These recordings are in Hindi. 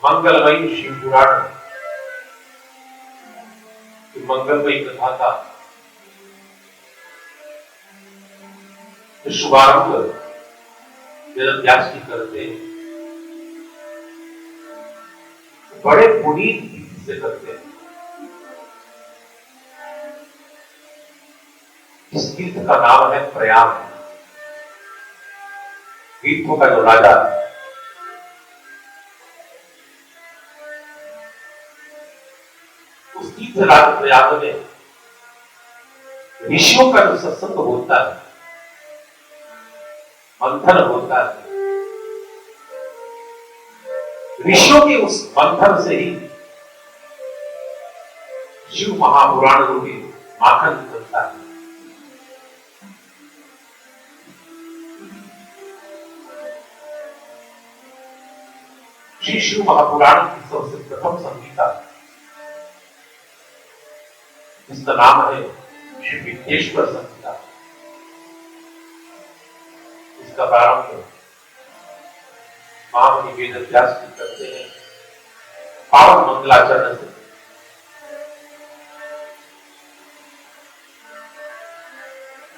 मंगलमयी शिव पुराण की मंगलमयी कथा का शुभारंभ वेदव्यास जी करते हैं, बड़े पुनीत रीति से करते हैं। इस तीर्थ का नाम है प्रयाग। तीर्थों का जो राजा है, उस तीर्थ राज प्रयाग में ऋषियों का जो सत्संग होता है, मंथन होता है, ऋषियों के उस मंथन से ही शिव महापुराण रूपी माखन निकलता है। श्री शिव महापुराण की सबसे प्रथम संहिता, जिसका नाम है श्री विद्येश्वर संहिता, इसका प्रारंभ महामुनि वेदव्यास जी करते हैं पावन मंगलाचरण से।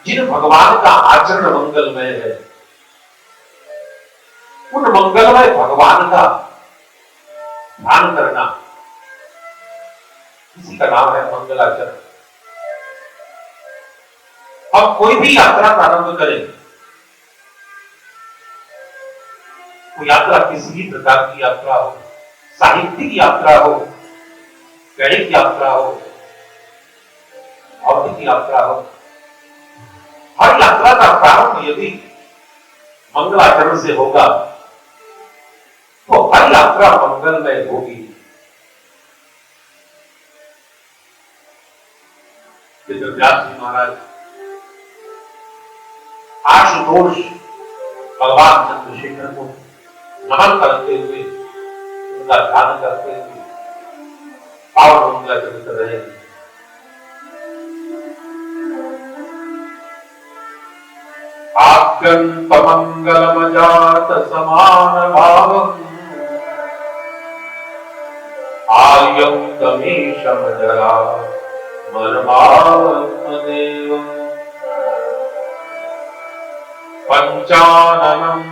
जिन भगवान का आचरण मंगलमय है, उन मंगलमय भगवान का ध्यान करना, इसी का नाम है मंगलाचरण। अब कोई भी यात्रा प्रारंभ करें, वो यात्रा किसी भी प्रकार की यात्रा हो, साहित्यिक यात्रा हो, गणित यात्रा हो, भौतिक यात्रा हो, हर यात्रा का प्रारंभ यदि मंगलाचरण से होगा तो हर यात्रा मंगलमय होगी। वेदव्यास जी महाराज आशुतोष भगवान चंद्रशेखर को नमन करते हुए, उनका ध्यान करते हुए पावन मंगलाचरण कर रहे हैं। आद्यन्तमङ्गलमजात समान भावम् आर्यन्तमीशमजरा मर्मात्मदेवम् पञ्चाननम्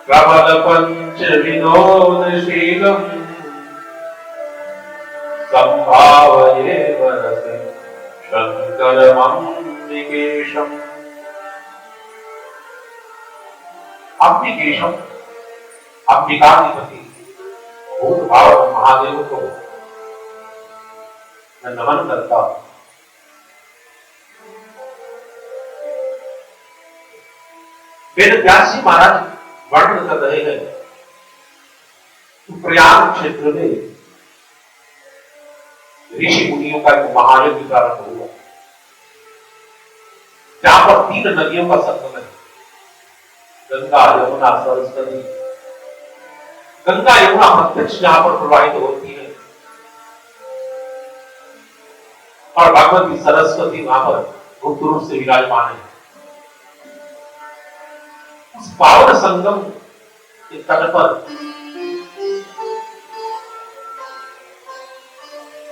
प्रबलपञ्चविनोदशीलम् सम्भावये वरसे शङ्करमम्बिकेशम्। अम्बिकेशम, अंबिकाधिपति भूत भाव महादेव को मैं नमन करता हूं। वेदव्यास जी महाराज वर्णन कर रहे हैं कि प्रयाग क्षेत्र में ऋषि मुनियों का एक महायज्ञ प्रारंभ हुआ, जहां पर 3 नदियों का संगम है, गंगा, यमुना, सरस्वती। गंगा यमुना प्रत्यक्ष जहां पर प्रवाहित होती है और भगवती सरस्वती वहां पर गुप्त रूप से विराजमान है। उस पावन संगम के तट पर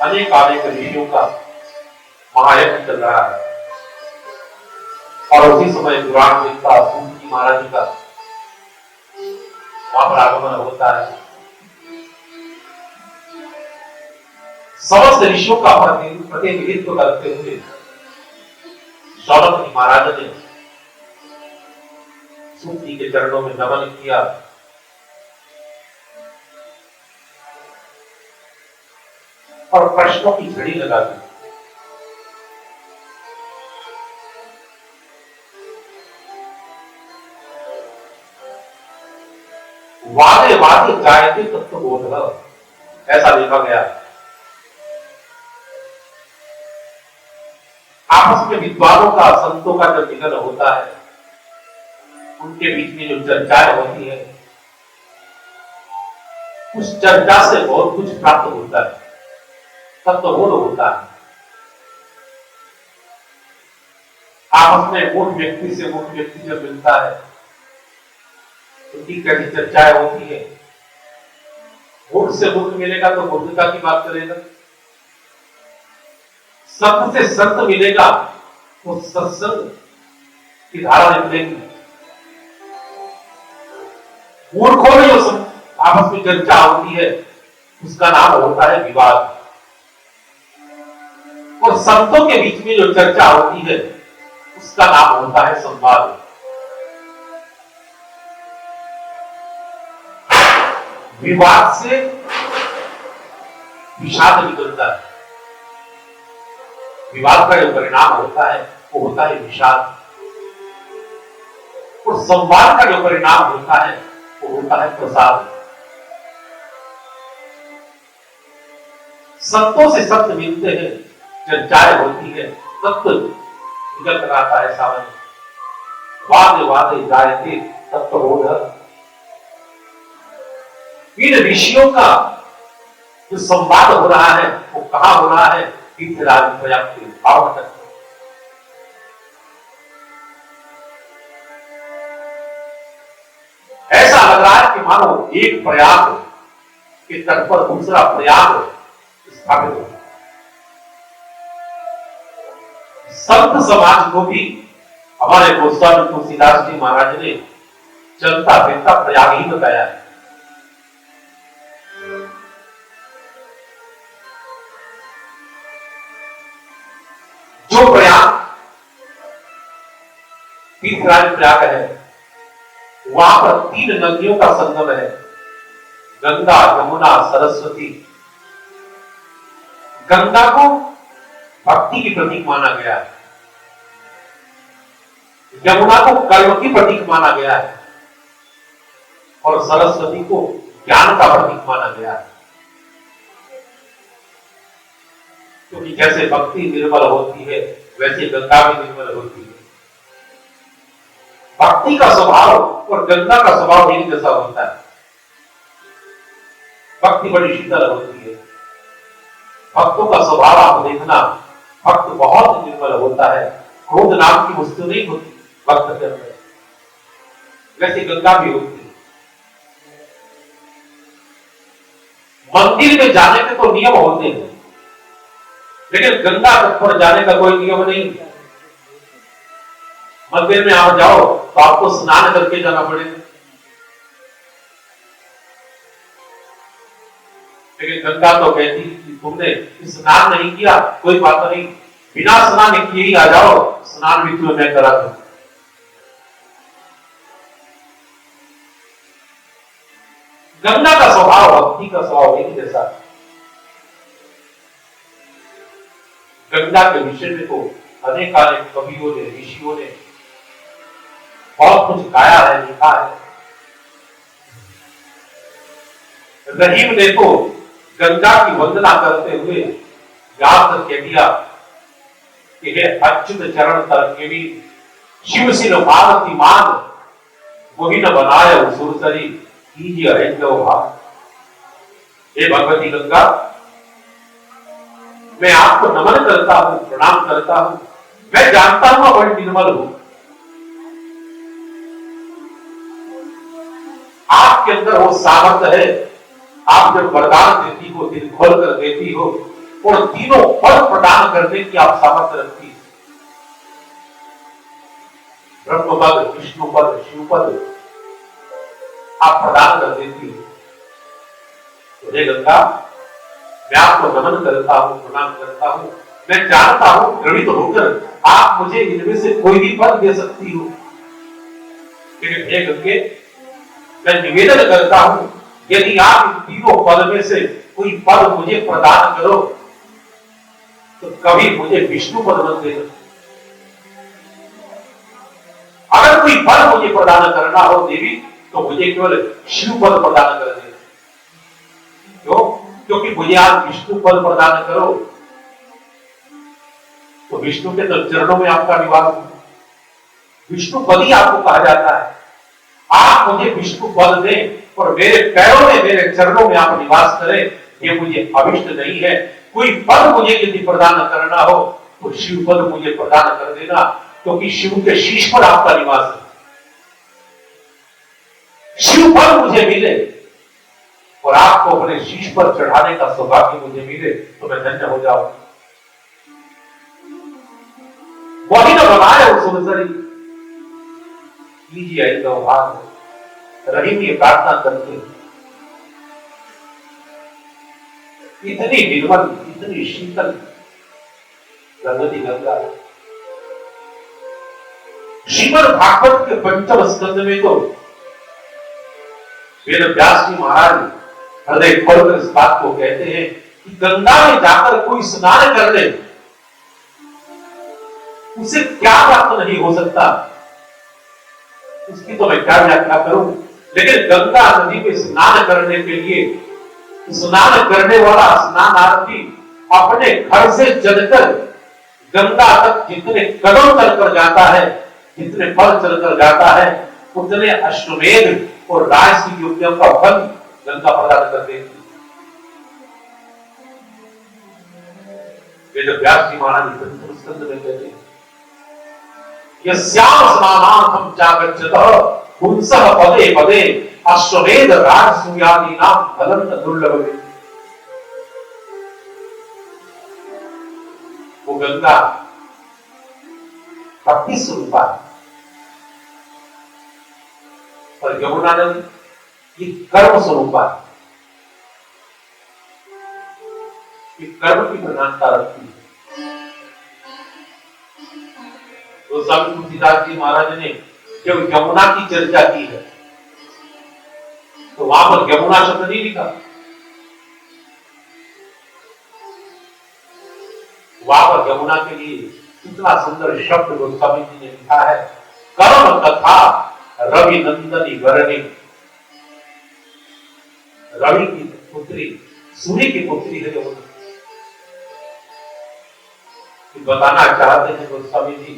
अनेक ऋषियों का महायज्ञ चल रहा है और उसी समय पुराण देवता सूत जी महाराज का वहां पर आगमन होता है। समस्त ऋषियों का प्रतिनिधित्व करते हुए शौनक जी महाराज ने सूत जी के चरणों में नमन किया और प्रश्नों की झड़ी लगा दी। वादे वादे जायते तत्वबोध, ऐसा लिखा गया। आपस में विद्वानों का, संतों का जब मिलन होता है, उनके बीच में जो चर्चाएं होती है, उस चर्चा से बहुत कुछ प्राप्त होता है, तत्वबोध होता है। आपस में मूढ़ व्यक्ति से मूढ़ व्यक्ति जब मिलता है, उनकी कैसी चर्चाएं होती है, मूर्ख से मूर्ख मिलेगा तो मूर्खता की बात करेगा, संत से संत मिलेगा तो सत्संग की धारा निकलेगी। मूर्खों में जो आपस में चर्चा होती है उसका नाम होता है विवाद, और संतों के बीच में जो चर्चा होती है उसका नाम होता है संवाद। विवाद से विषाद निकलता है, विवाद का जो परिणाम होता है वो होता है विषाद, और संवाद का जो परिणाम होता है वो होता है प्रसाद। संतों से संत मिलते हैं, चर्चाएं होती है, तत्व निकल कर आता है सावन। वाद वादे जायते तत्वबोध। इन ऋषियों का जो संवाद हो रहा है वो कहां हो रहा है? तीर्थराज प्रयाग के पावन तक। ऐसा लग रहा है कि मानो एक प्रयाग के तट पर दूसरा प्रयाग स्थापित हो। संत समाज को भी हमारे गोस्वामी तुलसीदास जी महाराज ने चलता फिरता प्रयाग ही बताया है। जो प्रयाग तीर्थराज प्रयाग है वहां पर 3 नदियों का संगम है, गंगा, यमुना, सरस्वती। गंगा को भक्ति की प्रतीक माना गया है, यमुना को कर्म की प्रतीक माना गया है, और सरस्वती को ज्ञान का प्रतीक माना गया है। क्योंकि जैसे भक्ति निर्मल होती है वैसे गंगा भी निर्मल होती है। भक्ति का स्वभाव और गंगा का स्वभाव एक जैसा होता है। भक्ति बड़ी शीतल होती है, भक्तों का स्वभाव आप देखना, भक्त बहुत निर्मल होता है, क्रोध नाम की वस्तु नहीं होती भक्त के अंदर, वैसे गंगा भी होती है। मंदिर में जाने के तो नियम होते हैं, लेकिन गंगा तट पर जाने का कोई नियम नहीं। मंदिर में आप जाओ तो आपको स्नान करके जाना पड़ेगा, लेकिन गंगा तो कहती कि तुमने स्नान नहीं किया कोई बात नहीं, बिना स्नान किए ही आ जाओ, स्नान भी तुम्हें मैं करा दूं। गंगा का स्वभाव भक्ति का स्वभाव एक जैसा। गंगा के विषय में तो अनेक कवियों ने, ऋषियों ने बहुत कुछ गाया है, लिखा है। रहीम ने तो गंगा की वंदना करते हुए याद कह दिया कि हे अच्युत चरण तर केवी शिव सिर भारती मान वही न बनाए सुरसरी कीजिए अहिंदो भाव। हे भगवती गंगा, मैं आपको नमन करता हूं, प्रणाम करता हूं। मैं जानता हूं आप बड़ी निर्मल हूं, आपके अंदर वो सामर्थ्य है, आप जब वरदान देती हो, दिल खोल कर देती हो, और तीनों पद प्रदान करने की आप सामर्थ्य रखती है। ब्रह्म पद, विष्णु पद, शिव पद आप प्रदान कर देती हो। तो हे गंगा, मैं आपको नमन करता हूं, प्रणाम करता हूं। मैं जानता हूं द्रवित होकर आप मुझे इनमें से कोई भी पद दे सकती हो, लेकिन हे गंगे, मैं निवेदन करता हूं यदि आप इन तीनों पद में से कोई पद मुझे प्रदान करो तो कभी मुझे विष्णु पद मत देना। अगर कोई पद मुझे प्रदान करना हो देवी तो मुझे केवल शिव पद प्रदान कर देना। क्यों? क्योंकि मुझे आप विष्णु पद प्रदान करो तो विष्णु के तो चरणों में आपका निवास हो, विष्णु पद ही आपको कहा जाता है। आप मुझे विष्णु पद दें और मेरे पैरों में, मेरे चरणों में आप निवास करें, ये मुझे अभिष्ट नहीं है। कोई पद मुझे यदि प्रदान करना हो तो शिव पद मुझे प्रदान कर देना, क्योंकि शिव के शीश पर आपका निवास है। शिव पद मुझे मिले और आपको अपने शीश पर चढ़ाने का सौभाग्य मुझे मिले तो मैं धन्य हो जाऊं। वही न बनाए उस सुनसरी, कीजिए ऐसा भाग, रहीम ये प्रार्थना करते हैं। इतनी निर्मल, इतनी शीतल रंगती गंगा। श्रीमद् भागवत के पंचम स्कंद में तो वेद व्यास जी महाराज हृदय खोलकर इस बात को कहते हैं कि गंगा में जाकर कोई स्नान कर ले, उसे क्या प्राप्त नहीं हो सकता, उसकी तो मैं क्या व्याख्या करूं। लेकिन गंगा नदी में स्नान करने के लिए स्नान करने वाला स्नानार्थी अपने घर से चलकर गंगा तक जितने कदम चलकर जाता है, जितने पल चलकर जाता है, उतने अश्वमेध और राजसी यज्ञों का फल गंगा प्रदान कर देती है। वेद व्यास जी महाराज स्कंद में कहते हैं, यस्याम स्नानार्थम चागच्छतः पुंसः पदे पदे अश्वमेध राजसूयादीनां फलं दुर्लभम्। वो गंगा भक्ति स्वरूपा है और यमुना नदी ये कर्म स्वरूपा है, ये कर्म की प्रधानता रखती है। तो स्वामी तुलसीदास जी महाराज ने जब यमुना की चर्चा की है तो वहां पर यमुना शब्द नहीं लिखा, वहां पर यमुना के लिए इतना सुंदर शब्द गोस्वामी जी ने लिखा है, कर्म कथा रवि नंदनी वरणी। रवि की पुत्री, सूर्य की पुत्री है यमुना। बताना चाहते हैं गोस्वामी जी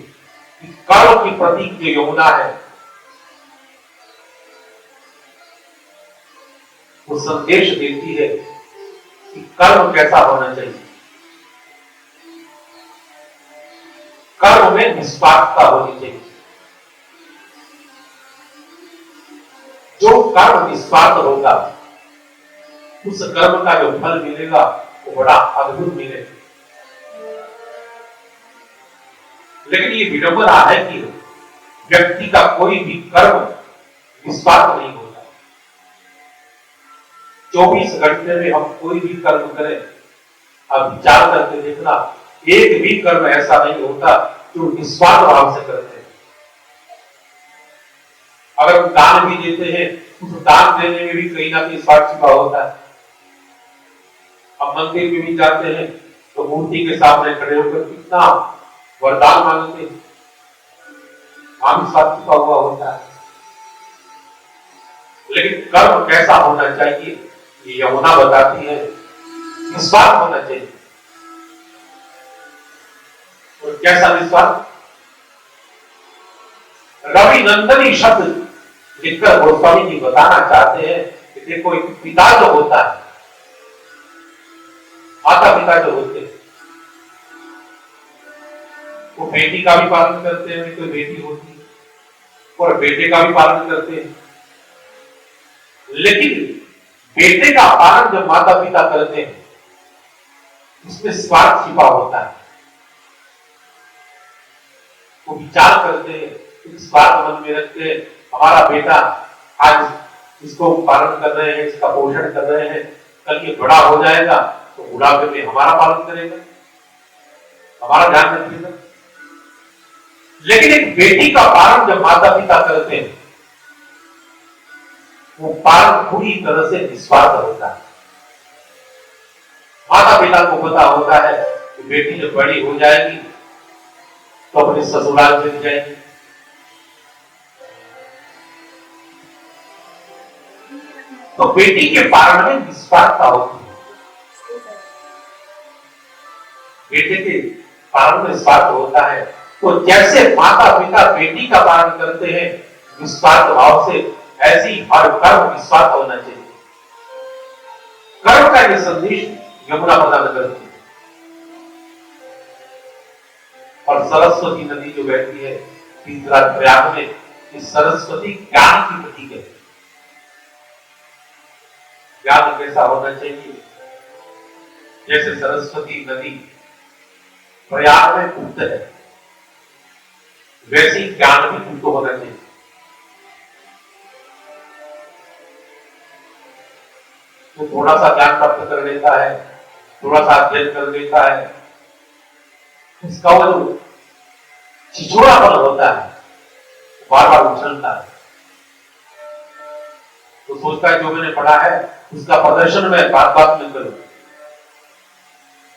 कि कर्म की प्रतीक जो यमुना है वो संदेश देती है कि कर्म कैसा होना चाहिए। कर्म में निस्वार्थता होनी चाहिए। जो कर्म निस्वार्थ होगा उस कर्म का जो फल मिलेगा वो बड़ा अद्भुत मिलेगा। लेकिन ये विडंबना है कि व्यक्ति का कोई भी कर्म निस्वार्थ नहीं होता। 24 घंटे में हम कोई भी कर्म करें, अब विचार करके देखना, एक भी कर्म ऐसा नहीं होता जो निस्वार्थ भाव से करते हैं। अगर हम दान भी देते हैं तो दान देने में भी कहीं ना कहीं स्वार्थ छिपा होता है। अब मंदिर में भी जाते हैं तो मूर्ति के सामने खड़े होकर कितना वरदान मांगते हैं, वहां भी स्वार्थ छिपा हुआ होता है। लेकिन कर्म कैसा होना चाहिए ये यमुना बताती है, निस्वार्थ होना चाहिए। और कैसा निस्वार्थ? रवि नंदनी शब्द लिखकर गोस्वामी जी बताना चाहते हैं कि देखो एक पिता जो होता है, माता पिता जो होते हैं, वो बेटी का भी पालन करते हैं, कोई बेटी होती है, और बेटे का भी पालन करते हैं। लेकिन बेटे का पालन जब माता पिता करते हैं उसमें स्वार्थ छिपा होता है। वो विचार करते हैं, स्वार्थ मन में रखते हैं, हमारा बेटा आज इसको पालन कर रहे हैं, इसका पोषण कर रहे हैं, कल ये बड़ा हो जाएगा तो बुढ़ापे में हमारा पालन करेगा, हमारा ध्यान रखेगा। लेकिन एक बेटी का पालन जब माता पिता करते हैं वो पालन पूरी तरह से निस्वार्थ होता है। माता पिता को पता होता है कि बेटी जब बड़ी हो जाएगी तो अपने ससुराल चली जाएगी। तो बेटी के पालन में निस्वार्थता होती है। बेटे के पालन में स्वार्थ होता है। तो जैसे माता पिता बेटी का पालन करते हैं निस्वार्थ भाव से, ऐसे ही हर कर्म निस्वार्थ होना चाहिए। कर्म का यह संदेश यमुना प्रदान करती है। और सरस्वती नदी जो बहती है तीसरा प्रयाग में, इस सरस्वती ज्ञान की प्रतीक है। ज्ञान कैसा होना चाहिए? जैसे सरस्वती नदी प्रयाग में मुक्त है, वैसे ही ज्ञान भी मुक्त होना चाहिए। तो थोड़ा सा ज्ञान प्राप्त कर लेता है, थोड़ा सा अध्ययन कर लेता है, उसका वो जो छिछोरापन होता है बार बार उछलता है, तो सोचता है जो मैंने पढ़ा है उसका प्रदर्शन मैं बात बात में करूं।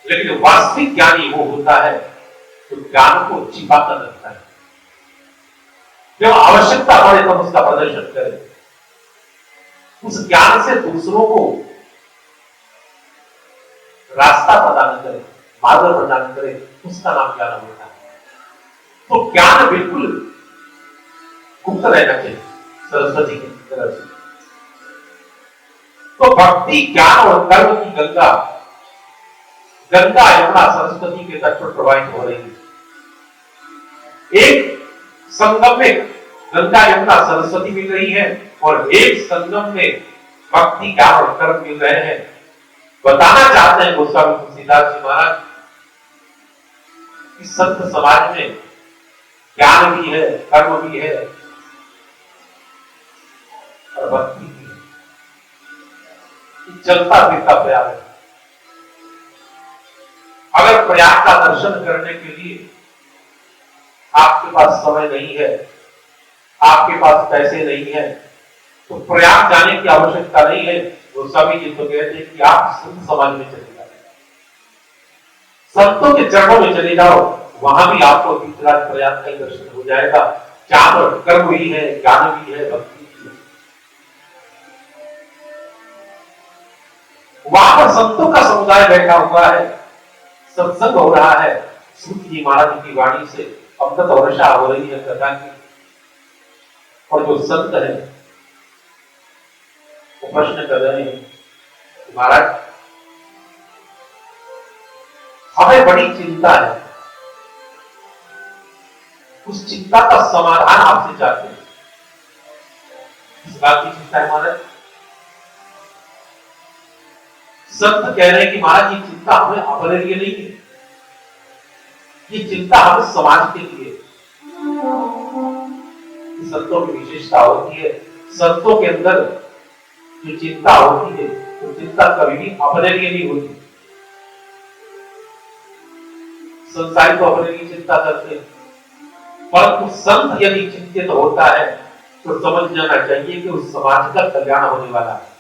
लेकिन वास्तविक ज्ञानी वो होता है तो ज्ञान को छिपा कर रखता है, जब आवश्यकता पड़े तब उसका प्रदर्शन करे। उस ज्ञान से दूसरों को रास्ता प्रदान करे, मार्ग प्रदान करे, उसका नाम ज्ञान होता है। तो ज्ञान बिल्कुल गुप्त रहना चाहिए सरस्वती की तरह से। तो भक्ति, ज्ञान और कर्म की गंगा यमुना सरस्वती के तट पर प्रवाहित हो रही है। एक संगम में गंगा यमुना सरस्वती मिल रही है और एक संगम में भक्ति, ज्ञान और कर्म मिल रहे हैं। बताना चाहते हैं गोस्वामी तुलसीदास जी महाराज कि संत समाज में ज्ञान भी है, कर्म भी है और भक्ति भी है। चलता फिरता प्रयाग है। अगर प्रयाग का दर्शन करने के लिए आपके पास समय नहीं है, आपके पास पैसे नहीं है, तो प्रयाग जाने की आवश्यकता नहीं है। वो सभी जी तो कहते हैं कि आप संत समाज में चले जाओ, संतों के चरणों में चले जाओ, वहां भी आपको तीर्थराज प्रयाग का दर्शन हो जाएगा। जहां पर कर्म भी है, ज्ञान भी है, भक्ति भी है, वहां पर संतों का समुदाय बैठा हुआ है, सत्संग हो रहा है, सूत जी महाराज की वाणी से अमृत वर्षा हो रही है कथा की। और जो संत है वो प्रश्न कर रहे हैं, महाराज हमें बड़ी चिंता है, उस चिंता का समाधान आपसे चाहते हैं। इस बात की चिंता है महाराज? संत कह रहे हैं कि महाराज ये चिंता हमें अपने लिए नहीं है, ये चिंता हमें समाज के लिए। संतों की विशेषता होती है, संतों के अंदर जो चिंता होती है वो चिंता कभी भी अपने लिए नहीं होती। संसारी तो अपने लिए चिंता करते हैं, परंतु संत यदि चिंतित होता है तो समझ जाना चाहिए कि उस समाज का कल्याण होने वाला है।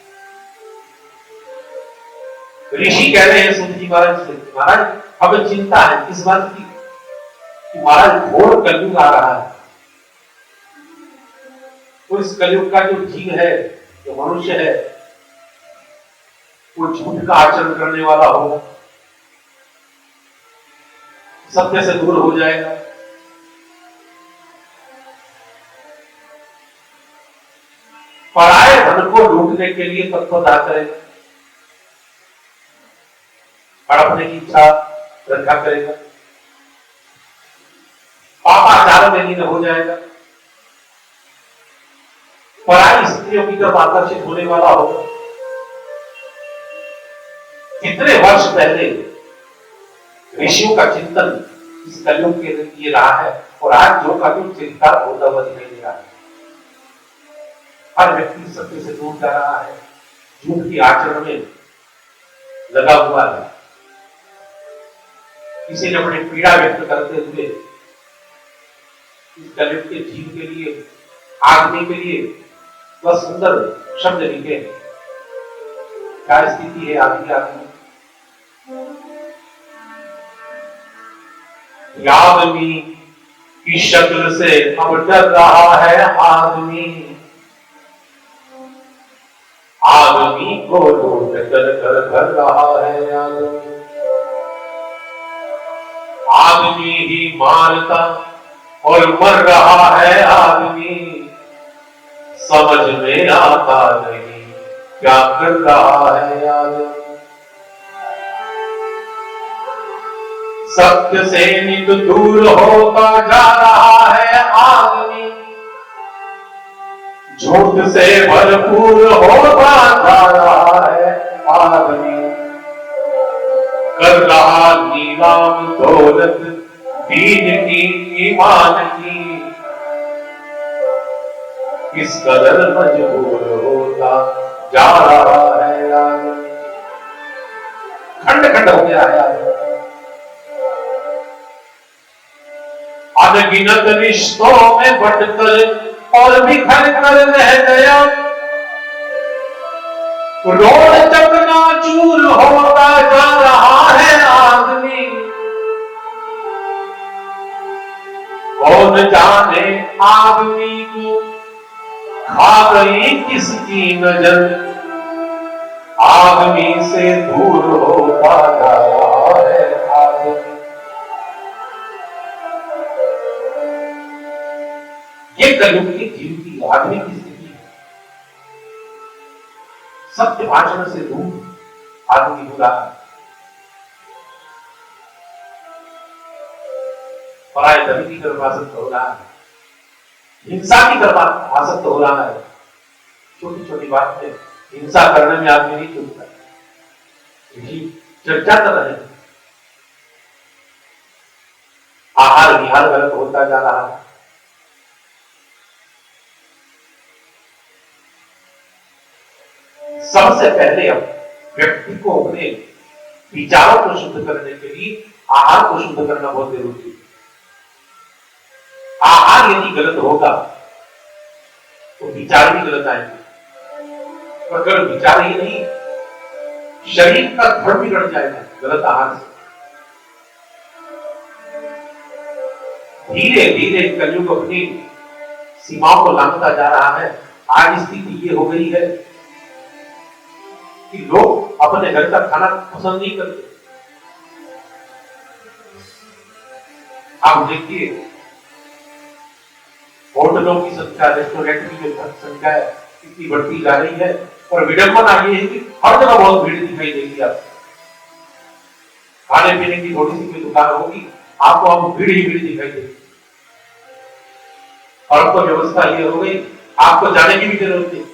ऋषि कह रहे हैं सूत जी महाराज से, महाराज हमें चिंता है इस बात की कि महाराज घोर कलयुग आ रहा है। तो इस कलयुग का जो जीव है, जो मनुष्य है, वो झूठ का आचरण करने वाला होगा, सत्य से दूर हो जाएगा, पराये धन को लूटने के लिए तत्परता करेगा, हड़पने की इच्छा रखा करेगा, पापाचार में लीन हो जाएगा, पराई स्त्रियों की तरफ आकर्षित होने वाला होगा। कितने वर्ष पहले ऋषियों का चिंतन इस कलयुग के लिए रहा है और आज जो कलयुग चिंता होता हुआ दिखाई दे रहा है। हर व्यक्ति सत्य से दूर जा रहा है, झूठ की आचरण में लगा हुआ है। किसी ने अपनी पीड़ा व्यक्त करते हुए इस कलयुग के जीव के लिए, आदमी के लिए बस सुंदर शब्द लिखे। क्या स्थिति है आदमी आदमी? आदमी की शक्ल से अब डर रहा है आदमी, आदमी को लूट कर कर रहा है आदमी, आदमी ही मारता और मर रहा है आदमी, समझ में आता नहीं क्या कर रहा है आदमी। सत्य से नित दूर होता जा रहा है आदमी, झूठ से भरपूर होता जा रहा है आदमी, कर रहा नीलाम दौलत दीन की ईमान की, किस कदर मजबूर होता जा रहा है आदमी। खंड खंड हो गया है आदमी। अनगिनत रिश्तों में बटकर और बिखर कर रह गया, रोड चकनाचूर होता जा रहा है आदमी। कौन जाने आदमी को खा गई किसकी नजर, आदमी से दूर होता जा रहा है आदमी। ये कलयुग के जीव की आदमी की स्थिति है। सत्य भाषण से दूर आदमी हो रहा है, पराये धर्म की तरफ आसक्त हो रहा है, हिंसा की तरफ आसक्त हो रहा है। छोटी छोटी बात में हिंसा करने में आदमी नहीं चूकता, चर्चा कर रहे हैं। आहार विहार गलत होता जा रहा है। सबसे पहले अब व्यक्ति को अपने विचारों को शुद्ध करने के लिए आहार को शुद्ध करना बहुत जरूरी है। आहार यदि गलत होगा तो विचार भी गलत आएंगे, और अगर विचार ही नहीं, शरीर का धर्म बिगड़ जाएगा गलत आहार से। धीरे धीरे कलयुग अपनी सीमाओं को लांघता जा रहा है। आज स्थिति ये हो गई है कि लोग अपने घर का खाना पसंद नहीं करते। आप देखिए होटलों की संख्या, रेस्टोरेंट की जो संख्या है कितनी बढ़ती जा रही है, और विडंबना ये है कि हर जगह बहुत भीड़ दिखाई देगी। आप खाने पीने की थोड़ी सी कोई दुकान होगी, आपको अब भीड़ ही भीड़ दिखाई देगी। और अब तो व्यवस्था ये हो गई, आपको जाने की भी जरूरत नहीं,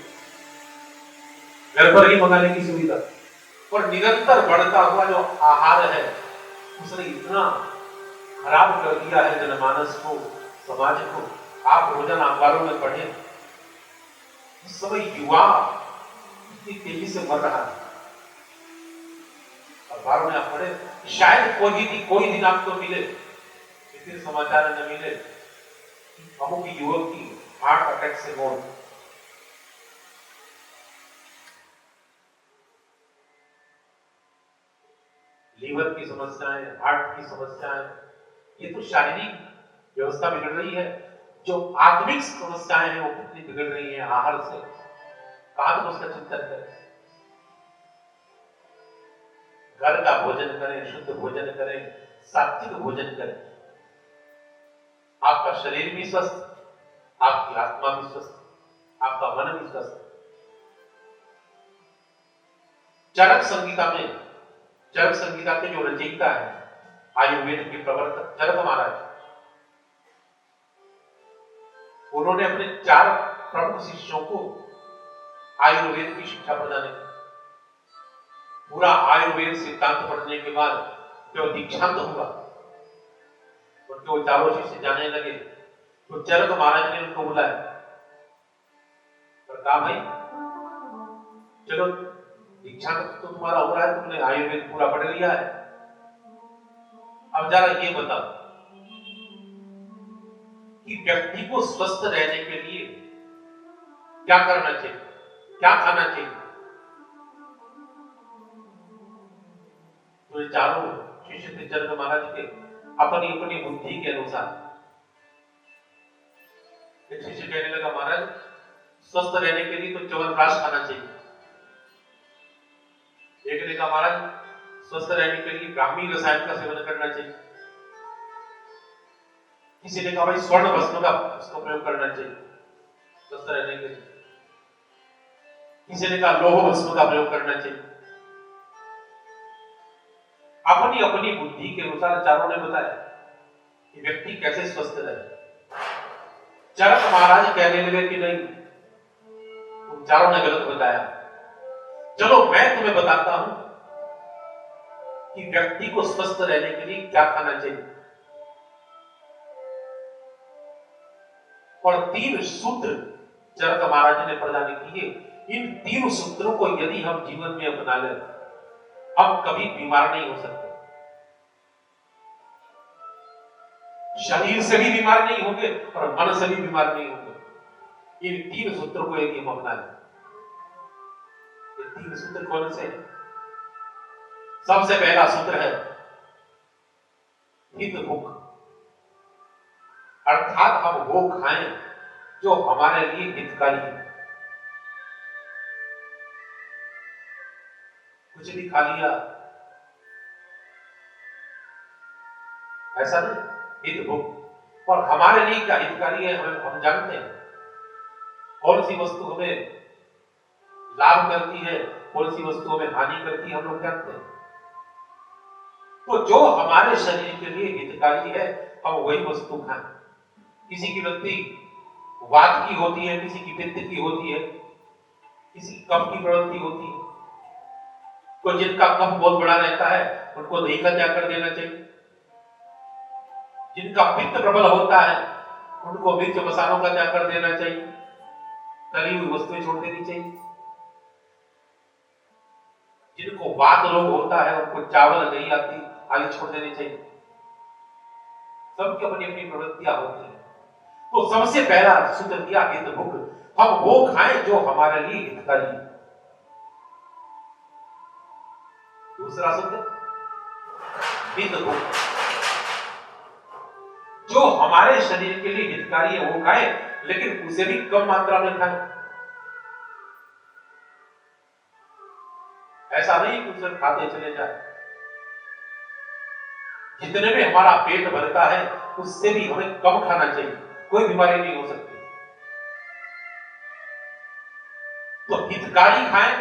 घर पर ही मंगाने की सुविधा। और निरंतर बढ़ता हुआ जो आहार है उसने इतना खराब कर दिया है जनमानस को, समाज को। आप रोजाना अखबारों में पढ़े, इस समय युवा इतनी तेजी से मर रहा है। अखबारों में आप पढ़े, शायद कोई दिन आपको मिले, इतने समाचार न मिले, अमुक युवक की हार्ट अटैक से मौत। लीवर की समस्याएं, हार्ट की समस्याएं, ये तो शारीरिक व्यवस्था बिगड़ रही है। जो आत्मिक समस्याएं हैं वो कितनी बिगड़ रही हैं आहार से। कहां तक उसका चिंतन करें। घर का भोजन करें, शुद्ध भोजन करें, सात्विक भोजन करें। आपका शरीर भी स्वस्थ, आपकी आत्मा भी स्वस्थ, आपका मन भी स्वस्थ। चरक संगीता के जो रचयिता है, आयुर्वेद के प्रवर्तक चरक महाराज, उन्होंने अपने 4 प्रमुख शिष्यों को आयुर्वेद की शिक्षा प्रदान की। पूरा आयुर्वेद सिद्धांत पढ़ने के बाद जो दीक्षांत हुआ, उनके वो 4 शिष्य जाने लगे, तो चरक महाराज ने उनको बुलाया और कहा, भाई चलो दीक्षांत तो तुम्हारा हो रहा है, तुमने आयुर्वेद पूरा पढ़ लिया है, अब जरा ये बताओ कि व्यक्ति को स्वस्थ रहने के लिए क्या करना चाहिए, क्या खाना चाहिए। तो ये 4 शिष्य थे चरक महाराज के, अपनी अपनी बुद्धि के अनुसार। एक शिष्य कहने लगा, महाराज स्वस्थ रहने के लिए तो च्यवनप्राश खाना चाहिए। एक ने कहा, महाराज स्वस्थ रहने के लिए ब्राह्मी रसायन का सेवन करना चाहिए। किसी ने कहा, भाई स्वर्ण भस्म का उसका प्रयोग करना चाहिए स्वस्थ रहने के लिए। किसी ने कहा लोह भस्म का प्रयोग करना चाहिए। अपनी अपनी बुद्धि के अनुसार 4 ने बताया कि व्यक्ति कैसे स्वस्थ रहे। चरक महाराज कहने लगे कि नहीं, उन चारों ने गलत बताया। चलो मैं तुम्हें बताता हूं कि व्यक्ति को स्वस्थ रहने के लिए क्या खाना चाहिए। और 3 सूत्र चरक महाराज ने प्रदान किए। इन 3 सूत्रों को यदि हम जीवन में अपना लें, हम कभी बीमार नहीं हो सकते। शरीर से भी बीमार नहीं होंगे और मन से भी बीमार नहीं होंगे। इन 3 सूत्रों को यदि हम अपना लें। ये 3 सूत्र कौन से हैं? सबसे पहला सूत्र है हित भुख, अर्थात हम वो खाएं जो हमारे लिए हितकारी है। कुछ भी खा लिया ऐसा नहीं, हित भुख। और हमारे लिए क्या हितकारी है हम जानते हैं। कौन सी वस्तु हमें लाभ करती है, कौन सी वस्तु हमें हानि करती है, हम लोग जानते हैं। तो जो हमारे शरीर के लिए हितकारी है हम वही वस्तु खाएं। किसी की वृत्ति वात की होती है, किसी की पित्त की होती है, किसी की कफ की प्रवृत्ति होती है। तो जिनका कफ बहुत बड़ा रहता है उनको दही का त्याग कर देना चाहिए। जिनका पित्त प्रबल होता है उनको मिर्च मसालों का त्याग कर देना चाहिए, तली हुई वस्तुएं छोड़ देनी चाहिए। जिनको वात रोग होता है उनको चावल दही आदि छोड़ देनी चाहिए। सबकी अपनी अपनी प्रवृत्तियां होती हैं। तो सबसे पहला सूत्र दिया हित भुख, हम वो खाएं जो हमारे लिए हितकारी है। दूसरा सूत्र हित भुख, जो हमारे शरीर के लिए हितकारी है वो खाएं, लेकिन उसे भी कम मात्रा में खाएं। ऐसा नहीं कि उसे खाते चले जाए। जितने में हमारा पेट भरता है उससे भी हमें कम खाना चाहिए, कोई बीमारी नहीं हो सकती। तो हितकारी खाएं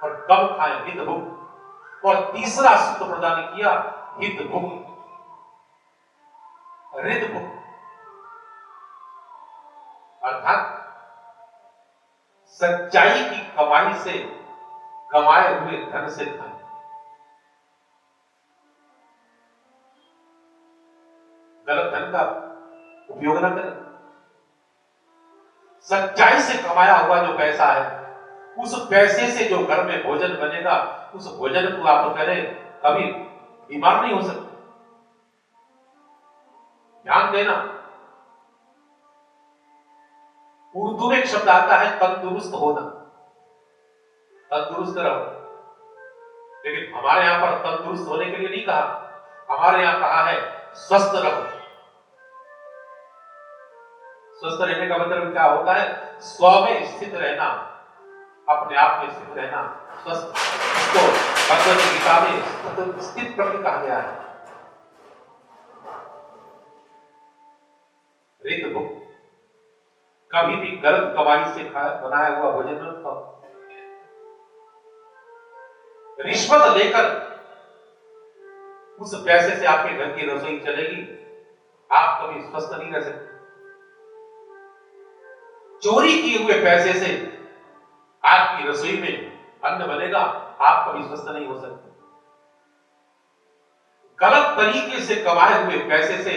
और कम खाएं, हित भुख। और तीसरा सूत्र प्रदान किया हित भुख, हृद भुख, अर्थात सच्चाई की कमाई से कमाए हुए धन से खाएं। गलत धन का उपयोग न करें। सच्चाई से कमाया हुआ जो पैसा है, उस पैसे से जो घर में भोजन बनेगा उस भोजन को आप करें, कभी बीमार नहीं हो सकते। ध्यान देना, उर्दू में एक शब्द आता है तंदुरुस्त होना, तंदुरुस्त रहो। लेकिन हमारे यहां पर तंदुरुस्त होने के लिए नहीं कहा, हमारे यहां कहा है स्वस्थ रहो। स्वस्थ रहने का मतलब क्या होता है? स्व में स्थित रहना, अपने आप में स्थित रहना, स्वस्थ। इसको भगवद गीता में स्थित प्रज्ञ कहा गया है। रित भुख, कभी भी गलत कमाई से बनाया हुआ भोजन मत खाओ। रिश्वत लेकर उस पैसे से आपके घर की रसोई चलेगी, आप कभी स्वस्थ नहीं रह सकते। चोरी किए हुए पैसे से आपकी रसोई में अन्न बनेगा, आप कभी स्वस्थ नहीं हो सकते। गलत तरीके से कमाए हुए पैसे से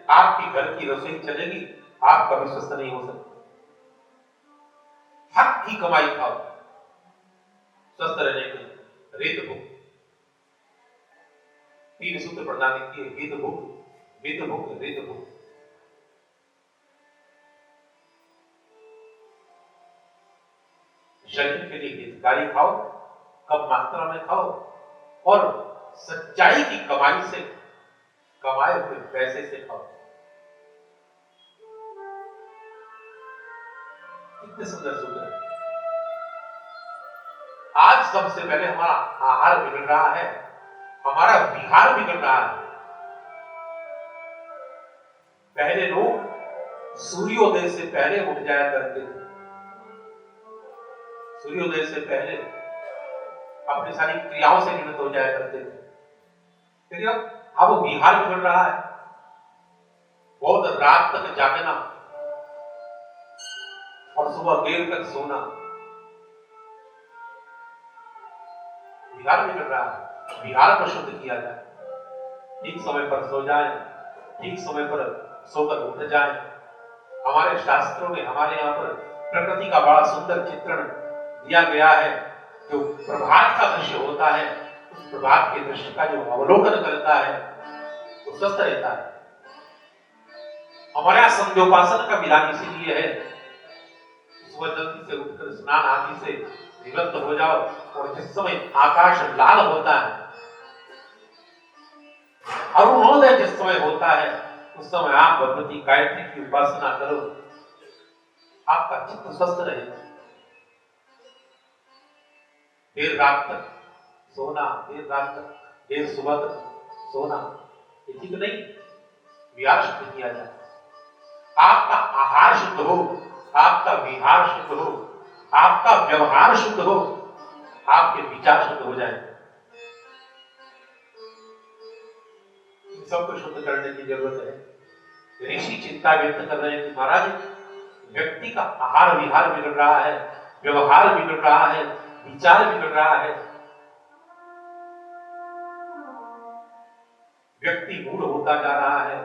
आपकी घर की रसोई चलेगी, आप कभी स्वस्थ नहीं हो सकते। हक की कमाई खाओ स्वस्थ रहने के लिए। रित भुख, 3 सूत्र प्रदान किए, हित भुख, वित भुख, रित भुख। शरीर के लिए हितकारी खाओ, कम मात्रा में खाओ, और सच्चाई की कमाई से कमाए हुए पैसे से खाओ। कितने सुंदर सूत्र है। आज सबसे पहले हमारा आहार बिगड़ रहा है, हमारा विहार बिगड़ रहा है। पहले लोग सूर्योदय से पहले उठ जाया करते थे, सूर्योदय से पहले अपनी सारी क्रियाओं से निवृत्त हो जाया करते थे। लेकिन अब विहार बिगड़ रहा है, बहुत रात तक जागना, और सुबह देर तक सोना विहार बिगड़ रहा है। विहार को शुद्ध किया जाए, ठीक समय पर सो जाए, ठीक समय पर सोकर उठ जाए। हमारे शास्त्रों में हमारे यहाँ पर प्रकृति का बड़ा सुंदर चित्रण दिया गया है। जो प्रभात का दृश्य होता है, उस प्रभात के दृश्य का जो अवलोकन करता है वो स्वस्थ रहता है। हमारे यहाँ संध्योपासन का विधान इसीलिए है, सुबह जल्दी से उठकर स्नान आदि से निवृत्त हो जाओ, और जिस समय आकाश लाल होता है, अरुणोदय जिस समय होता है, उस समय आप भगवती गायत्री की उपासना करो, आपका चित्त स्वस्थ रहेगा। देर रात तक सोना, देर रात तक, देर सुबह तक सोना, ये ठीक नहीं। विहार शुद्ध किया जाए, आपका आहार शुद्ध हो, आपका विहार शुद्ध हो, आपका व्यवहार शुद्ध हो, आपके विचार शुद्ध हो जाए। इन सबको शुद्ध करने की जरूरत है। ऋषि चिंता व्यक्त कर रहे हैं कि महाराज, व्यक्ति का आहार विहार बिगड़ रहा है, व्यवहार बिगड़ रहा है, विचार बिगड़ रहा है। व्यक्ति मूढ़ होता जा रहा है,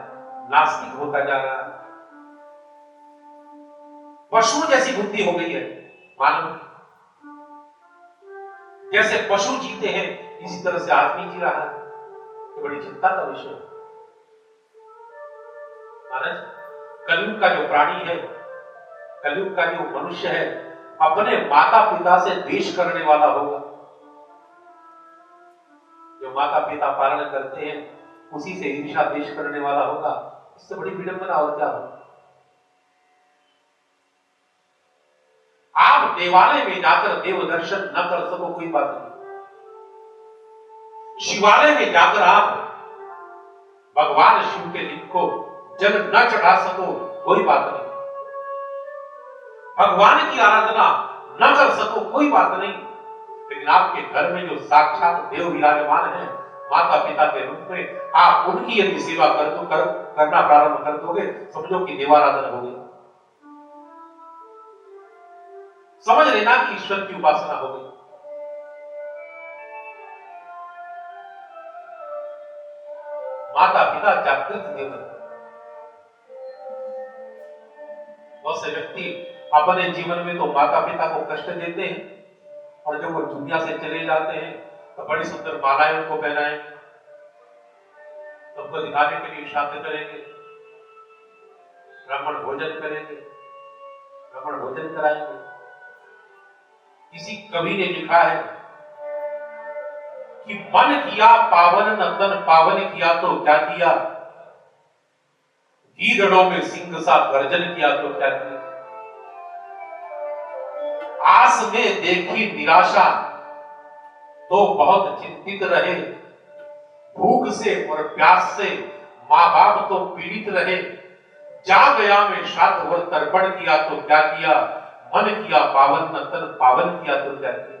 नास्तिक होता जा रहा है, पशु जैसी बुद्धि हो गई है मानव। जैसे पशु जीते हैं, इसी तरह से आदमी जी रहा है। तो बड़ी चिंता का विषय है महाराज। कलयुग का जो प्राणी है, कलयुग का जो मनुष्य है, अपने माता पिता से द्वेष करने वाला होगा। जो माता पिता पालन करते हैं, उसी से ईर्ष्या द्वेष करने वाला होगा। इससे बड़ी विडंबना और क्या होगा। आप देवालय में जाकर देव दर्शन न कर सको, कोई बात नहीं। शिवालय में जाकर आप भगवान शिव के लिंग को जल न चढ़ा सको, कोई बात नहीं। भगवान की आराधना न कर सको, कोई बात नहीं। लेकिन आपके घर में जो साक्षात देव विराजमान है माता पिता के रूप में, आप उनकी यदि सेवा करना प्रारंभ कर दोगे, समझो कि देवाराधना हो गई। समझ लेना कि ईश्वर की उपासना हो गई। माता पिता जागृत देव। बहुत से व्यक्ति अपने जीवन में तो माता पिता को कष्ट देते हैं, और जब वो दुनिया से चले जाते हैं तो बड़ी सुंदर मालाएं उनको पहनाएंगे, सबको दिखाने के लिए श्राद्ध करेंगे, ब्राह्मण भोजन करेंगे, ब्राह्मण भोजन कराएंगे। किसी कवि ने लिखा है कि मन किया पावन नंदन, पावन किया तो क्या किया, गीदड़ों में सिंह सा गर्जन किया तो क्या किया। आस में देखी निराशा तो बहुत चिंतित रहे, भूख से और प्यास से मां बाप तो पीड़ित रहे। जा गया में श्राद्ध और तर्पण किया तो क्या किया, मन किया पावन नंदन, पावन किया तो क्या किया।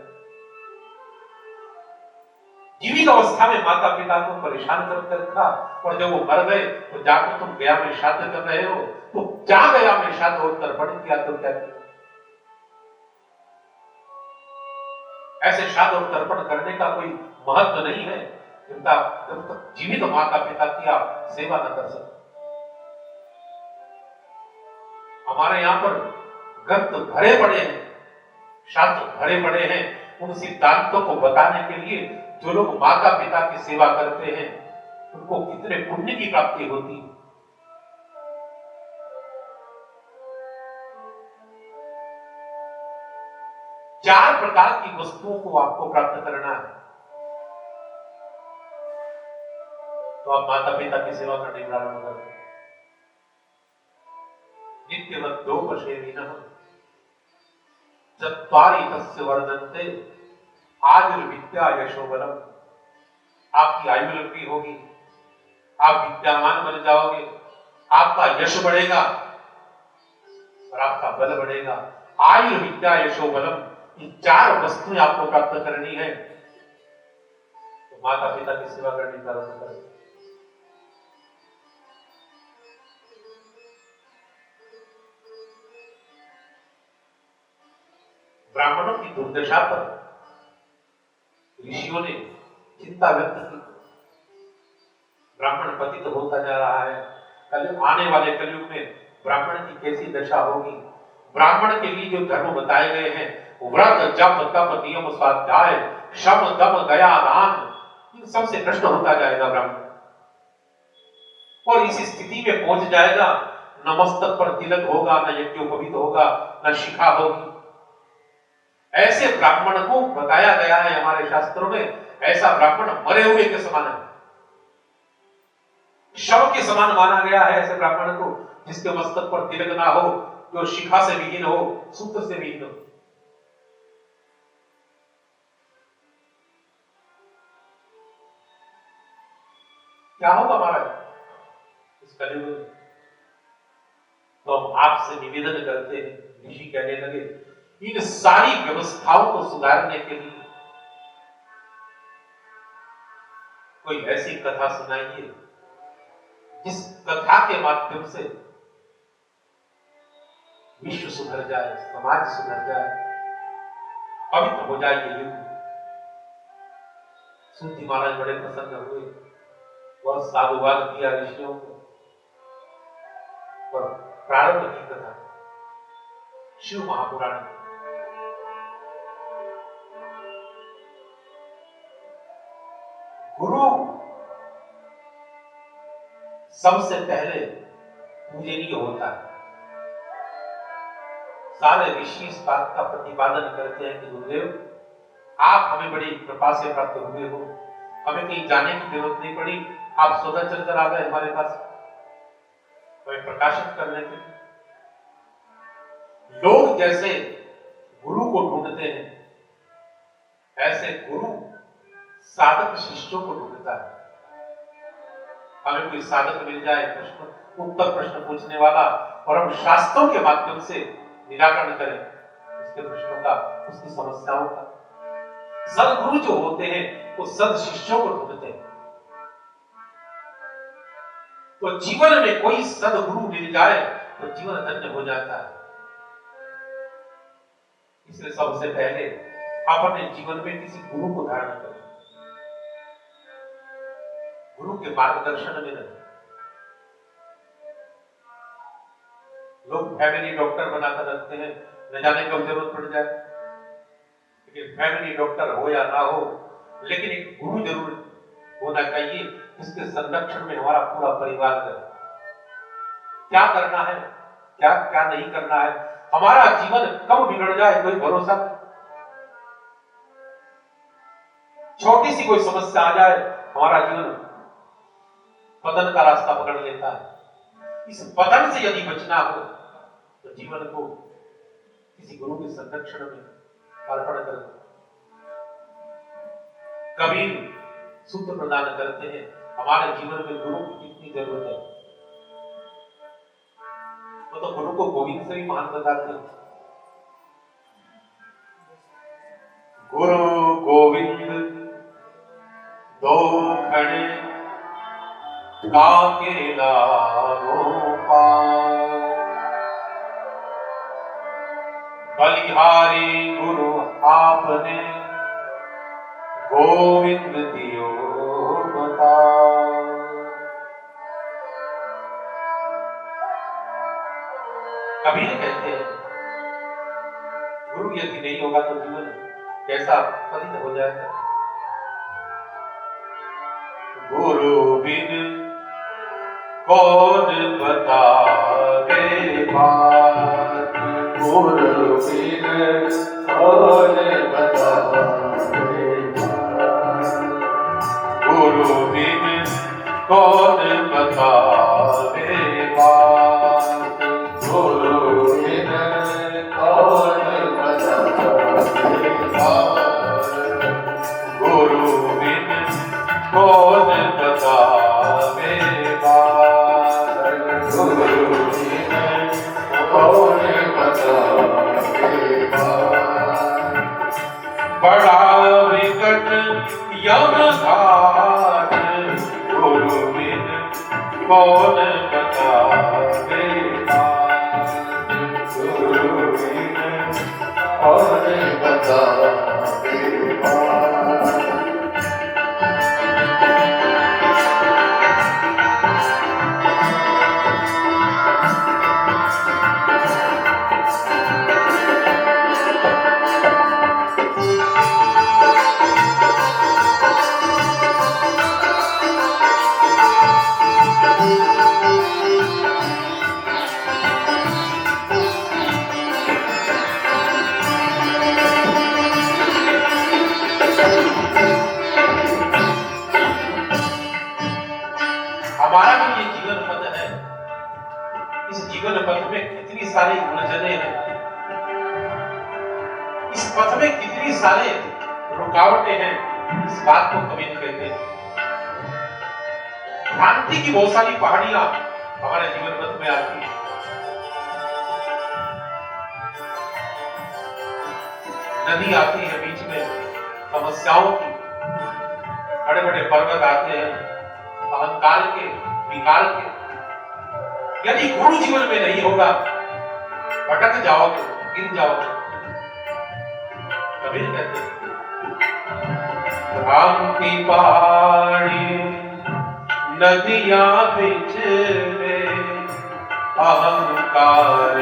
जीवित अवस्था में माता पिता को परेशान कर रखा, और जब वो मर गए तो जाकर तुम गया में श्राद्ध कर रहे हो, तो जा गया में श्राद्ध और तर्पण किया तो क्या किया। ऐसे श्राद्ध और तर्पण करने का कोई महत्व नहीं है जब तक जीवित माता पिता की आप सेवा न कर सकते। हमारे यहाँ पर ग्रंथ भरे पड़े हैं, शास्त्र भरे पड़े हैं उन सिद्धांतों को बताने के लिए। जो लोग माता पिता की सेवा करते हैं उनको कितने पुण्य की प्राप्ति होती है। चार प्रकार की वस्तुओं को आपको प्राप्त करना है, तो आप माता पिता की सेवा करने प्रारंभ करें। नित्यवद्योपसेविनः चत्वारि तस्य वर्धन्ते आयुर्विद्या यशोबलम। आपकी आयु लंबी होगी, आप विद्यामान बन जाओगे, आपका यश बढ़ेगा और आपका बल बढ़ेगा। आयुर्विद्या यशोबलम, ये चार वस्तुएं आपको प्राप्त करनी है, तो माता पिता की सेवा करनी प्रारंभ करें। ब्राह्मणों की दुर्दशा पर ऋषियों ने चिंता व्यक्त की। ब्राह्मण पतित होता जा रहा है, कल आने वाले कलयुग में ब्राह्मण की कैसी दशा होगी। ब्राह्मण के लिए जो धर्म बताए गए हैं, व्रत जप तप नियम स्वाध्याय श्रम दम दया दान, इन सबसे नष्ट होता जाएगा ब्राह्मण, और इस स्थिति में पहुंच जाएगा, न मस्तक पर तिलक होगा, न यज्ञोपवीत होगा, न शिखा होगी। ऐसे ब्राह्मण को बताया गया है हमारे शास्त्रों में, ऐसा ब्राह्मण मरे हुए के समान है, शव के समान माना गया है ऐसे ब्राह्मण को, जिसके मस्तक पर तिलक ना हो, जो शिखा से विहीन हो, सूत्र से विहीन हो। क्या होगा महाराज इस कलयुग में? तो हम आपसे निवेदन करते हैं, ऋषि कहने लगे, इन सारी व्यवस्थाओं को सुधारने के लिए कोई ऐसी कथा सुनाइए जिस कथा के माध्यम से विश्व सुधर जाए, समाज सुधर जाए, पवित्र हो जाए ये युग। सूती महाराज बड़े प्रसन्न हुए और साधुवाद किया ऋषियों को, और प्रारंभ की कथा शिव महापुराण की। गुरु सबसे पहले पूजनीय होता है। सारे ऋषि इस बात का प्रतिपादन करते हैं कि गुरुदेव आप हमें बड़ी कृपा से प्राप्त हुए हो, हमें कहीं जाने की जरूरत नहीं पड़ी, आप स्वतः चलकर आ गए हमारे पास हमें प्रकाशित करने के लिए। लोग जैसे गुरु को ढूंढते हैं, ऐसे गुरु साधक शिष्यों को ढूंढता है। हमें कोई साधक मिल जाए, प्रश्न उत्तर प्रश्न पूछने वाला, और हम शास्त्रों के माध्यम से निराकरण करें उसके प्रश्नों का, उसकी समस्याओं का। सदगुरु जो होते हैं वो सद शिष्यों को ढूंढते हैं। तो जीवन में कोई सदगुरु मिल जाए तो जीवन धन्य हो जाता है। इसलिए सबसे पहले अपने जीवन में किसी गुरु को धारण करें, गुरु के मार्गदर्शन में रहे। लोग फैमिली डॉक्टर बनाकर रखते हैं, न जाने कब जरूरत पड़ जाए। लेकिन फैमिली डॉक्टर हो या ना हो, लेकिन एक गुरु जरूर होना चाहिए जिसके संरक्षण में हमारा पूरा परिवार रहे। क्या करना है, क्या क्या नहीं करना है, हमारा जीवन कब बिगड़ जाए कोई भरोसा नहीं। छोटी सी कोई समस्या आ जाए, हमारा जीवन पतन का रास्ता पकड़ लेता है। इस पतन से यदि बचना हो तो जीवन को किसी गुरु के संरक्षण में अर्पण कर। कबीर सूत्र प्रदान करते हैं, हमारे जीवन में गुरु की कितनी जरूरत है। तो गुरु को गोविंद से भी महान बताते हैं। गुरु गोविंद दो खड़े काके लारो पार, बलिहारी गुरु आपने गोविंद दियो बता। कबीर कहते हैं गुरु यदि नहीं होगा तो जीवन कैसा पतित हो जाएगा। गुरु बिन कौन बतावे बात, गुरु बिन कौन बतावे बात, गुरु बिन कौन बतावे बात, गुरु बिन कौन बतावे बात, गुरु बिन कौन बतावे बात, गुरु बिन कौन बतावे बात। बड़ा विकट यम घाट, गुरु बिन कौन बतावे बात, गुरु बिन और बता हमारा भी ये जीवन पथ है। इस जीवन पथ में कितनी सारी उलझने हैं, इस पथ में कितनी सारी रुकावटें हैं, इस बात को कभी नहीं कहते। भ्रांति की बहुत सारी पहाड़ियां हमारे जीवन पथ में आती हैं। नदी आती है बीच में समस्याओं की, बड़े बड़े पर्वत आते हैं अहंकार के, विकार के। यदि गुरु जीवन में नहीं होगा, भटक जाओगे, गिर जाओगे। कबीर कहते हैं भ्रांति पहाड़ी नदियां बिछले, अहंकार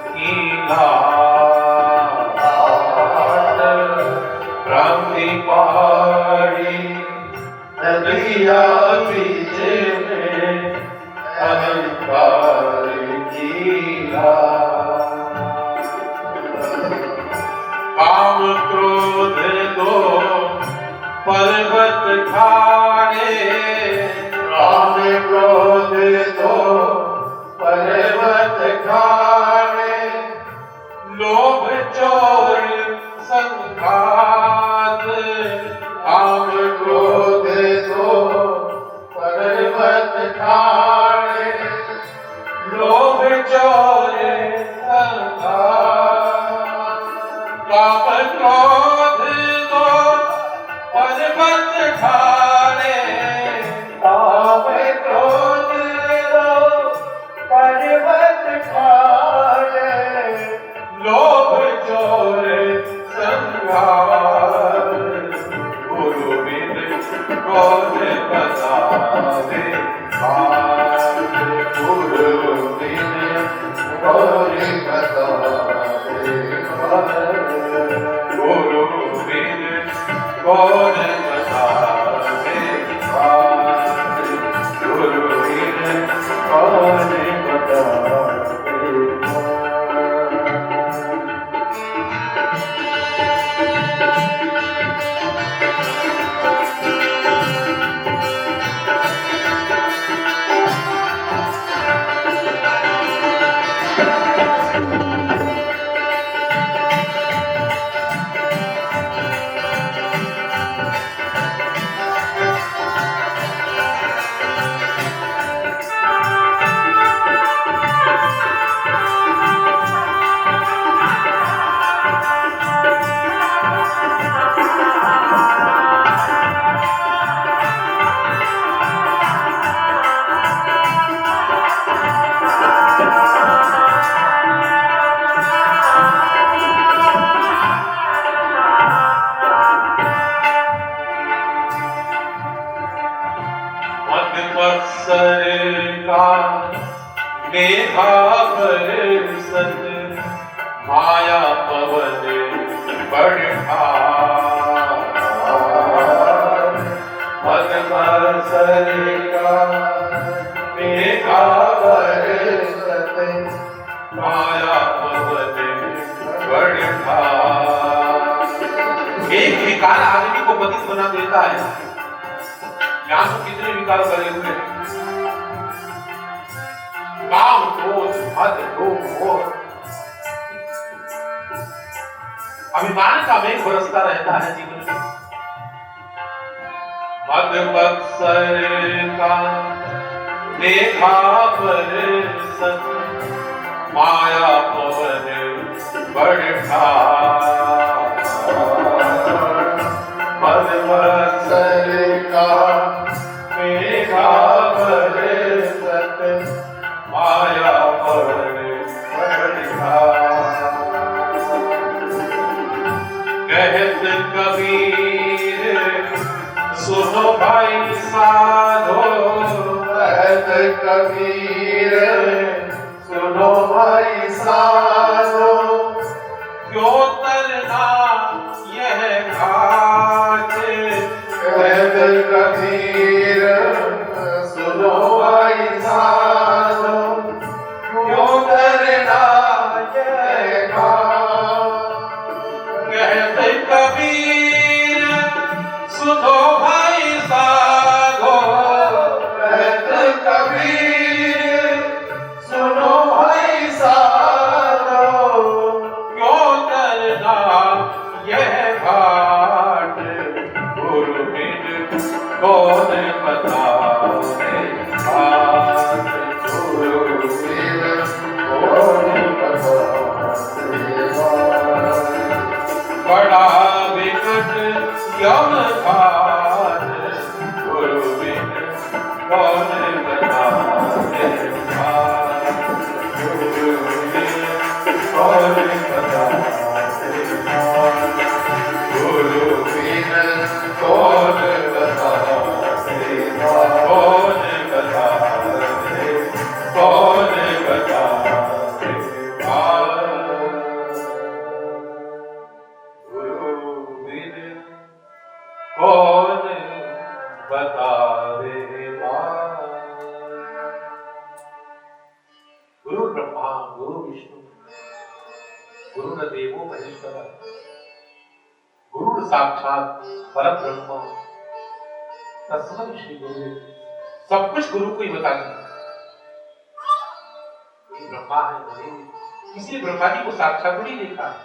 की घाट। भ्रांति पहाड़ी नदियां बिछले, अहंकार की घाट। काम क्रोध दो पर्वत खाड़े, काम क्रोध दो पर्वत खाड़े, लोभ चोर संघात। काम क्रोध दो पर्वत खाड़े, लोभ चोर संघात। काम क्रोध दो पर्वत खाड़े, काम क्रोध दो पर्वत खाड़े, लोभ चोर संघात। गुरु बिन कौन बतावे बात। गुरु बिन कौन बतावे बात। गुरु बिन कौन बतावे बात। गुरु बिन कौन बतावे बात। मेघा बरसत माया पवन बढ़ार। मन बरसेगा मेघा बरसत माया पवन बढ़ार। एक विकार आदमी को पतित बना देता है। यहां तो कितने विकार भरे हुए हैं, काम क्रोध मद लोभ मोह। अभिमान का मेघ बरसता रहता है जीवन में। मद बक्सर का मेघा बरसत माया पवन बढ़ार। मद बक्सर का मेघा बरसत माया पवन बढ़ार। सुनो भाई साधो कहत कबीर सुनो भाई साधो क्यों तरना यह घाट कहत कबीर सुनो भाई साधो क्यों तरना यह घाट कहत कबीर सुनो भाई साधो कहत कबीर सुनो भाई साधो क्यों करना यह घाट गुरु बिन कौन बताए घाट गुरु बिन कौन बताए घाट बड़ा विकट यम घाट गुरु बिन कौन बताए घाट गुरु बिन कौन बताए घाट गुरु बिन कौन बताए घाट कौन बताए घाट गुरु बिन कौन बतावे बात। गुरु ब्रह्मा गुरु विष्णु गुरु देवो महेश्वर गुरु साक्षात परब्रह्म तस्मै श्री गुरु। सब कुछ गुरु को ही बता दिया। ये ब्रह्मा है वही, इसलिए ब्रह्मा जी को साक्षात नहीं देखा है।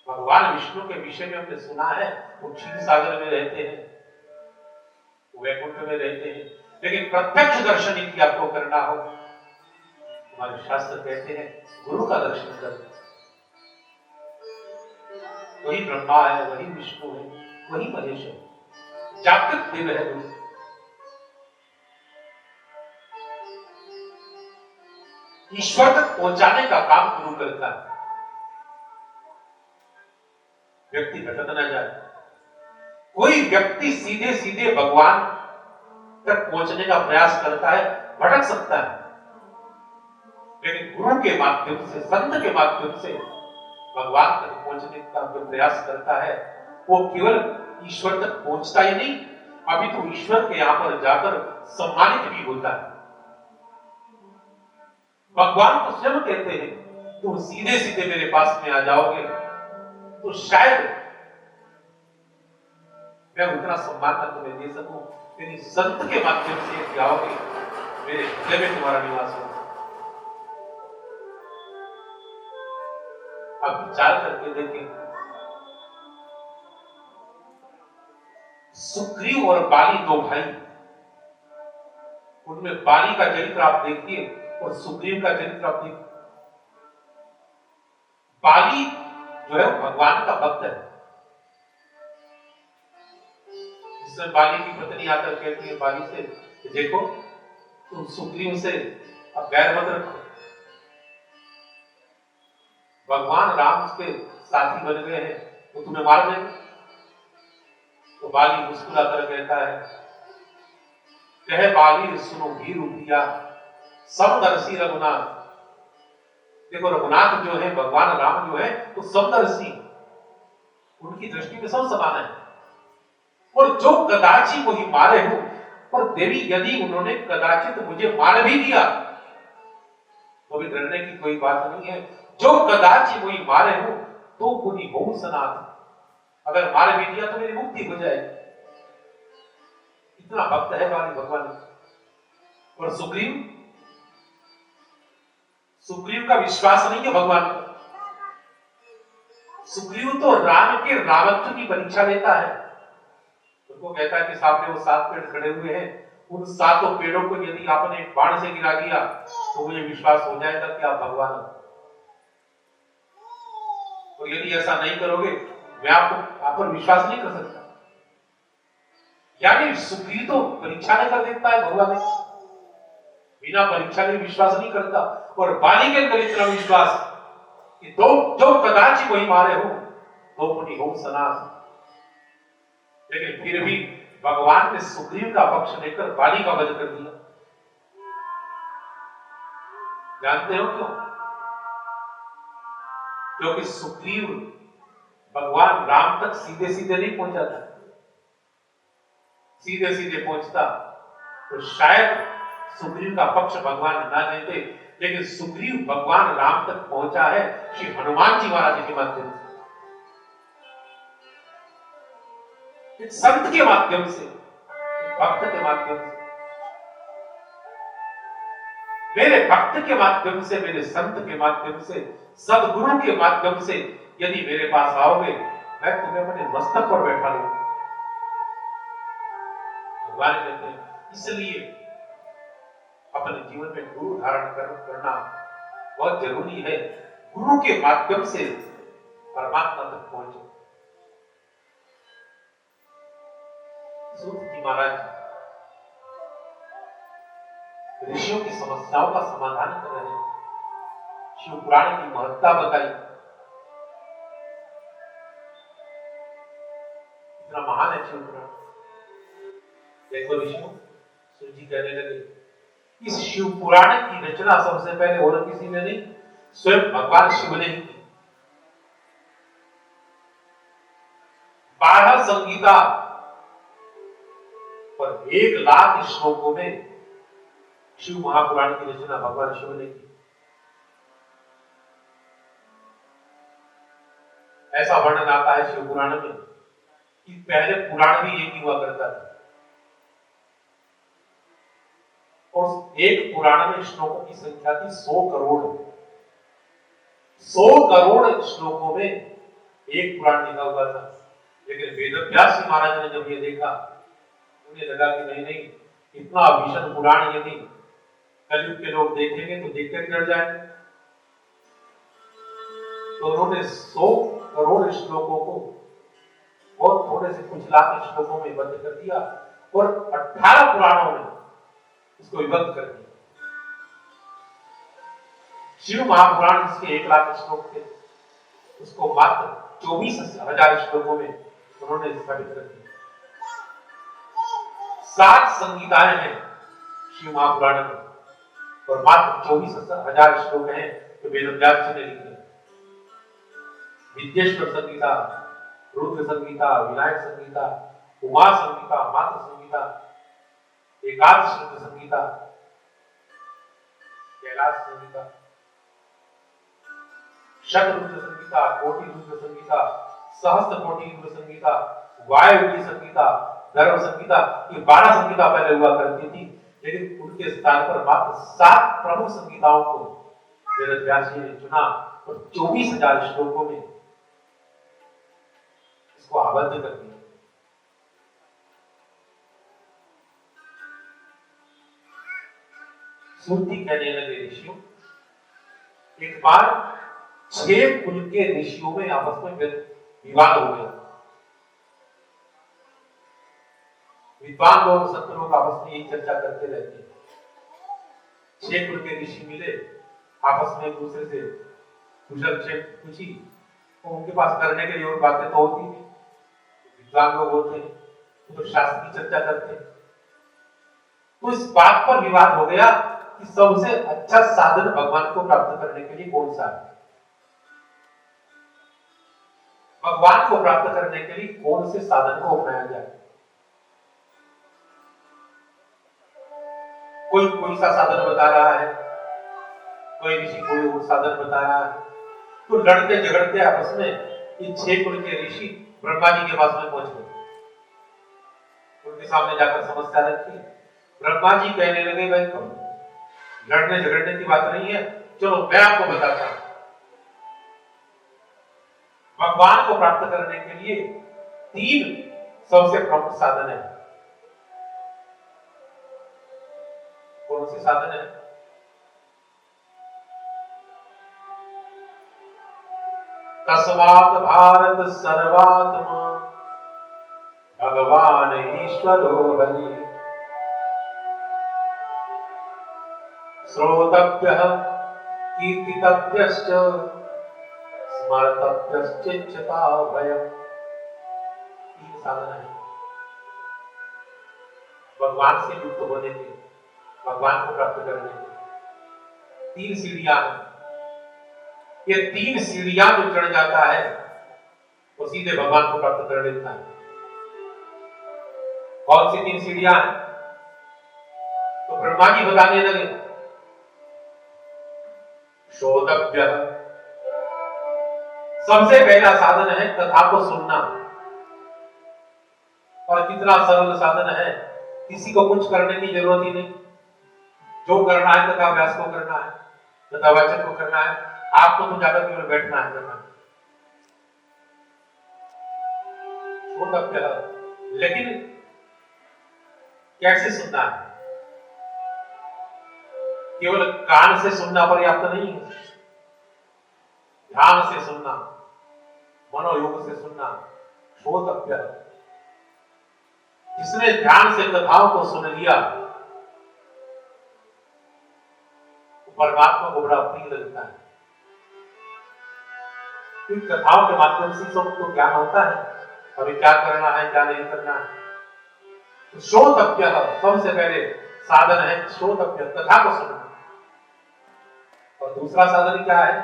भगवान विष्णु के विषय में हमने सुना है, वो क्षीर सागर में रहते हैं, वैकुंठ में रहते हैं, लेकिन प्रत्यक्ष दर्शन यदि आपको करना हो, हमारे शास्त्र कहते हैं गुरु का दर्शन करो। वही ब्रह्मा है, वही विष्णु है, वही महेश है, जागृत देव है गुरु। ईश्वर तक पहुंचाने का काम गुरु करता है। व्यक्ति भटक न जाए। कोई व्यक्ति सीधे सीधे भगवान तक पहुंचने का प्रयास करता है, भटक सकता है, लेकिन गुरु के माध्यम से, संत के माध्यम से भगवान तक पहुंचने का जो प्रयास करता है, वो केवल ईश्वर तक पहुंचता ही नहीं, अभी तो ईश्वर के यहां पर जाकर सम्मानित भी होता है। भगवान तो स्वयं कहते हैं तुम सीधे सीधे मेरे पास में आ जाओगे तो शायद मैं उतना सम्मान न तुम्हें दे सकूं, लेकिन संत के माध्यम से जाओगे मेरे हृदय में तुम्हारा निवास होगा। अब विचार करके देखें, सुग्रीव और बाली दो भाई, उनमें बाली का चरित्र आप देखिए और सुग्रीव का चरित्र आप देखिए। बाली जो है भगवान का भक्त है। इसमें बाली की पत्नी आकर कहती है बाली से कि देखो तुम सुग्रीव से अब बैर मत रखो, भगवान राम के साथी बन गए हैं, वो तुम्हें मार देंगे। तो बाली मुस्कुरा कर कहता है, कहे बाली सुनो भी रूपिया समदर्शी रघुनाथ। देखो रघुनाथ जो है, भगवान राम जो है, तो समदर्शी, उनकी दृष्टि में सब समान है, और जो कदाचित वही मारे हो। और देवी यदि उन्होंने कदाचित मुझे मार भी दिया तो भी डरने की कोई बात नहीं है, जो कदाचित वही मारे हो तो पुनि हो सनाथ, अगर मार भी दिया तो मेरी मुक्ति हो जाएगी। इतना भक्त है बाली भगवान। और सुग्रीव का विश्वास नहीं है भगवान पर। सुग्रीव तो राम के रावत्व की परीक्षा लेता है। उनको कहता है कि सामने वो 7 पेड़ खड़े हुए हैं, उन 7 पेड़ों को यदि आपने बाण से गिरा दिया तो मुझे विश्वास हो जाएगा कि आप भगवान हो, और यदि ऐसा नहीं करोगे मैं आपको आप पर विश्वास नहीं कर सकता। यानी सुग्रीव तो परीक्षा लेकर देखता है भगवान, बिना परीक्षा के विश्वास नहीं करता। और बाली के अंदर इतना विश्वास कि जो कदाचित वही मारे हो तो पुनि हो सनाथ। लेकिन फिर भी भगवान ने सुग्रीव का पक्ष लेकर बाली का वध कर दिया। जानते हो क्यों? क्योंकि सुग्रीव भगवान राम तक सीधे सीधे नहीं पहुंचा था। सीधे सीधे पहुंचता तो शायद सुग्रीव का पक्ष भगवान ना लेते, लेकिन सुग्रीव भगवान राम तक पहुंचा है श्री हनुमान जी महाराज के माध्यम से, एक संत के माध्यम से, एक भक्त के माध्यम से। मेरे भक्त के माध्यम से, मेरे संत के माध्यम से, सदगुरु के माध्यम से यदि मेरे पास आओगे, मैं तुम्हें अपने मस्तक पर बैठा लूंगा। भगवान कहते हैं इसलिए अपने जीवन में गुरु धारण करना बहुत जरूरी है। गुरु के माध्यम से परमात्मा तक पहुंचो। सूत जी महाराज ऋषियों की समस्याओं का समाधान कर रहे हैं, शिव पुराण की महत्ता बताई। इतना महान है शिव पुराण। देखो ऋषियों, सूत जी कहने लगे, इस शिव पुराण की रचना सबसे पहले और किसी ने नहीं, स्वयं भगवान शिव ने ही की। 12 संगीता और 1 लाख श्लोकों में शिव महापुराण की रचना भगवान शिव ने की। ऐसा वर्णन आता है शिव पुराण में कि पहले पुराण भी एक ही हुआ करता था, और एक पुराण में श्लोकों की संख्या थी 100 करोड़। 100 करोड़ श्लोकों में एक पुराण लिखा हुआ था। लेकिन वेदव्यास जी महाराज ने जब ये देखा, उन्हें लगा कि नहीं नहीं, इतना भीषण पुराण यदि कलयुग के लोग देखेंगे तो देखकर डर जाए। तो उन्होंने 100 करोड़ श्लोकों को और थोड़े से कुछ लाख श्लोकों में बंद कर दिया और 18 पुराणों में इसको विभक्त कर दिया। शिव महापुराण जिसके 1 लाख श्लोक थे, उसको मात्र 24,000 श्लोकों में उन्होंने स्थापित कर दिया। 7 संगीताएं हैं शिव महापुराण में और मात्र 24,000 श्लोक हैं जो वेदव्यास जी ने लिखे। विद्येश्वर संगीता, रुद्र संगीता, विनायक संगीता, उमा संगीता, मातृ संगीता, एकादश रुद्र संगीता, कैलाश संगीता, शत रुद्र संगीता, कोटि रुद्र संगीता, सहस्त्र कोटि रुद्र संगीता, वायु संगीता, धर्म संगीता, ये 12 संगीता पहले हुआ करती थी। लेकिन उनके स्थान पर मात्र 7 प्रमुख संगीताओं को वेदव्यास जी ने चुना और 24,000 श्लोकों में इसको आबद्ध कर दिया। सूती कहने लगे, ऋषियों, एक बार 6 कुल के ऋषियों में आपस में विवाद हो गया। विद्वान लोग, संत लोग आपस में यही चर्चा करते रहते हैं। 6 कुल के ऋषि मिले, आपस में एक दूसरे से कुशल पूछी, तो उनके पास करने के लिए और बातें तो होती थी। विद्वान लोग होते हैं तो शास्त्र की चर्चा करते हैं। तो इस बात पर विवाद हो गया कि सबसे अच्छा साधन भगवान को प्राप्त करने के लिए कौन सा है। भगवान को प्राप्त करने के लिए कौन से साधन को अपनाया जाए। कोई सा साधन बता रहा है, कोई ऋषि कोई और साधन बता रहा है। तो लड़ते झगड़ते आपस में इन 6 कुल के ऋषि ब्रह्मा जी के पास में पहुंच गए। उनके सामने जाकर समस्या रखी। ब्रह्मा जी कहने लगे, भाई लड़ने झगड़ने की बात नहीं है, चलो मैं आपको बताता हूं। भगवान को प्राप्त करने के लिए 3 सबसे प्रमुख साधन है। कौन से साधन है? तस्मात् भारत सर्वात्मा भगवान ईश्वरो हरि श्रोतव्यः कीर्तितव्यश्च स्मर्तव्यश्चित्तता भयम्। 3 साधन है। भगवान से युक्त होने के, भगवान को प्राप्त करने के 3 सीढ़ियां हैं। ये 3 सीढ़ियां जो चढ़ जाता है वो सीधे भगवान को प्राप्त कर लेता है। कौन सी 3 सीढ़ियां हैं? तो ब्रह्मा जी बताने लगे, श्रोतव्य, सबसे पहला साधन है कथा को सुनना। और कितना सरल साधन है, किसी को कुछ करने की जरूरत ही नहीं। जो करना है कथा व्यास को करना है, कथावाचक को करना है, आपको तो जाकर केवल बैठना है कथा। श्रोतव्य, लेकिन कैसे सुनना है? केवल कान से सुनना पर्याप्त नहीं है, ध्यान से सुनना, मनोयोग से सुनना। श्रोतव्य, जिसने ध्यान से कथाओं को सुन लिया वो परमात्मा को बड़ा प्रिय लगता है। क्योंकि कथाओं के माध्यम से सबको ज्ञान होता है, हमें क्या करना है क्या नहीं करना है। तो श्रोतव्य सबसे पहले साधन है, श्रोतव्य, कथा को सुनना। और दूसरा साधन क्या है?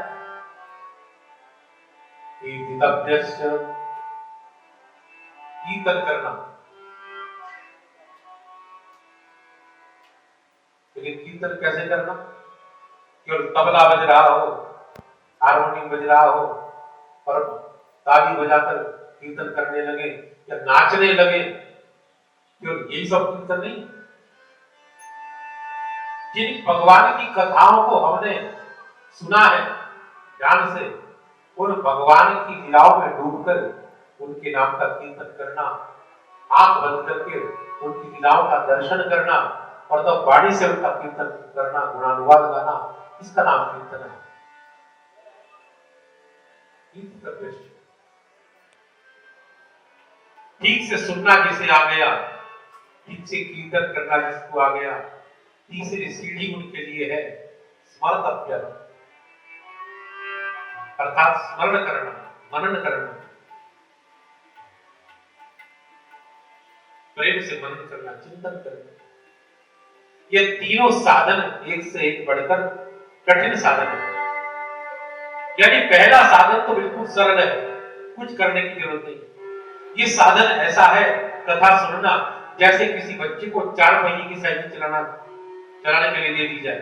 कीर्तन करना। लेकिन कीर्तन कैसे करना? केवल तबला बज रहा हो, हारमोनियम बज रहा हो और ताली बजाकर कीर्तन करने लगे या नाचने लगे, केवल यही सब कीर्तन नहीं। जिन भगवान की कथाओं को हमने सुना है ध्यान से, उन भगवान की लीलाओं में डूबकर उनके नाम का कीर्तन करना, आंख बंद करके उनकी लीलाओं का दर्शन करना और तब वाणी से उनका कीर्तन करना, गुणानुवाद गाना, इसका नाम कीर्तन है। ठीक से सुनना जिसे आ गया, ठीक से कीर्तन करना जिसको आ गया, तीसरी सीढ़ी उनके लिए है स्मर्तव्य, अर्थात स्मरण करना, मनन करना, प्रेम से मनन करना, चिंतन करना। ये तीनों साधन एक से एक बढ़कर कठिन साधन है। यानी पहला साधन तो बिल्कुल सरल है, कुछ करने की जरूरत नहीं। ये साधन ऐसा है, कथा सुनना, जैसे किसी बच्चे को 4 पहिए की साइकिल चलाने के लिए दे दी जाए।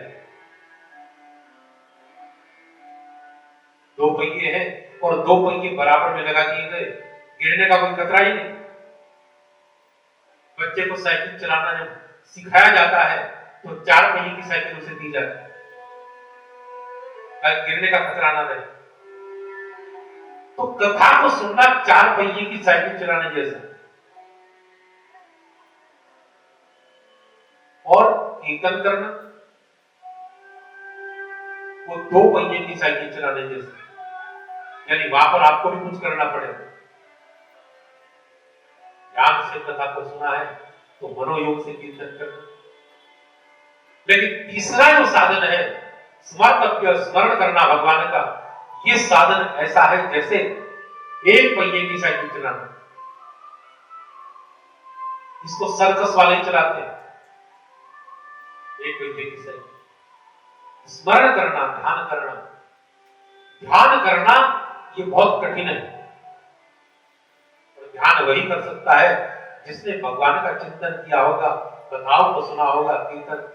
2 पहिए हैं और 2 पहिए बराबर में लगा दिए गए, गिरने का कोई खतरा ही नहीं। बच्चे को साइकिल चलाना जब सिखाया जाता है तो 4 पहिए की साइकिल उसे दी जाती है, गिरने का खतरा ना रहे। तो कथा को सुनना 4 पहिए की साइकिल चलाने जैसा। और कीर्तन करना वो 2 पहिए की साइकिल चलाने जैसा। यानी वहां पर आपको भी कुछ करना पड़ेगा। ध्यान से कथा को सुना है तो मनोयोग से कीर्तन करना। लेकिन तीसरा जो साधन है स्मर्तव्य, स्मरण करना भगवान का, ये साधन ऐसा है जैसे 1 पहिए की साइकिल चलाना। इसको सर्कस वाले चलाते हैं, 1 पहिए की साइकिल। स्मरण करना, ध्यान करना, ध्यान करना ये बहुत कठिन है। और ध्यान वही कर सकता है जिसने भगवान का चिंतन किया होगा, कथाओं को सुना होगा, कीर्तन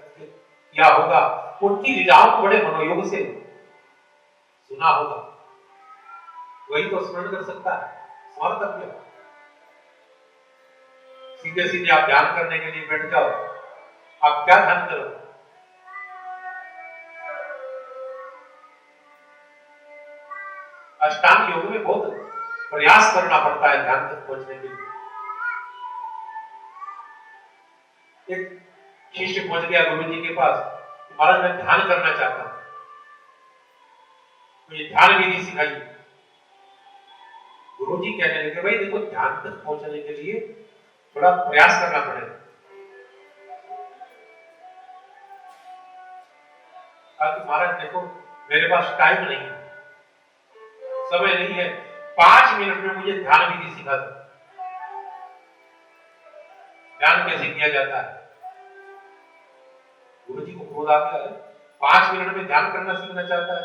किया होगा, उनकी लीलाओं को बड़े मनोयोग से सुना होगा, वही तो स्मरण कर सकता है। स्मर्तव्य, सीधे सीधे आप ध्यान करने के लिए बैठ जाओ, आप क्या ध्यान करो? अष्टांग योग में बहुत प्रयास करना पड़ता है ध्यान तक पहुंचने के लिए। एक शिष्य पहुंच गया गुरु जी के पास, महाराज मैं ध्यान करना चाहता हूं, मुझे ध्यान विधि सिखाइए। गुरु जी कहने लगे भाई देखो, ध्यान तक पहुंचने के लिए थोड़ा प्रयास करना पड़ेगा। महाराज देखो मेरे पास टाइम नहीं है, समय नहीं है, 5 मिनट में मुझे ध्यान विधि सिखा दो। ध्यान कैसे किया जाता है? गुरु जी को क्रोध आ गया, 5 मिनट में ध्यान करना सीखना चाहता है।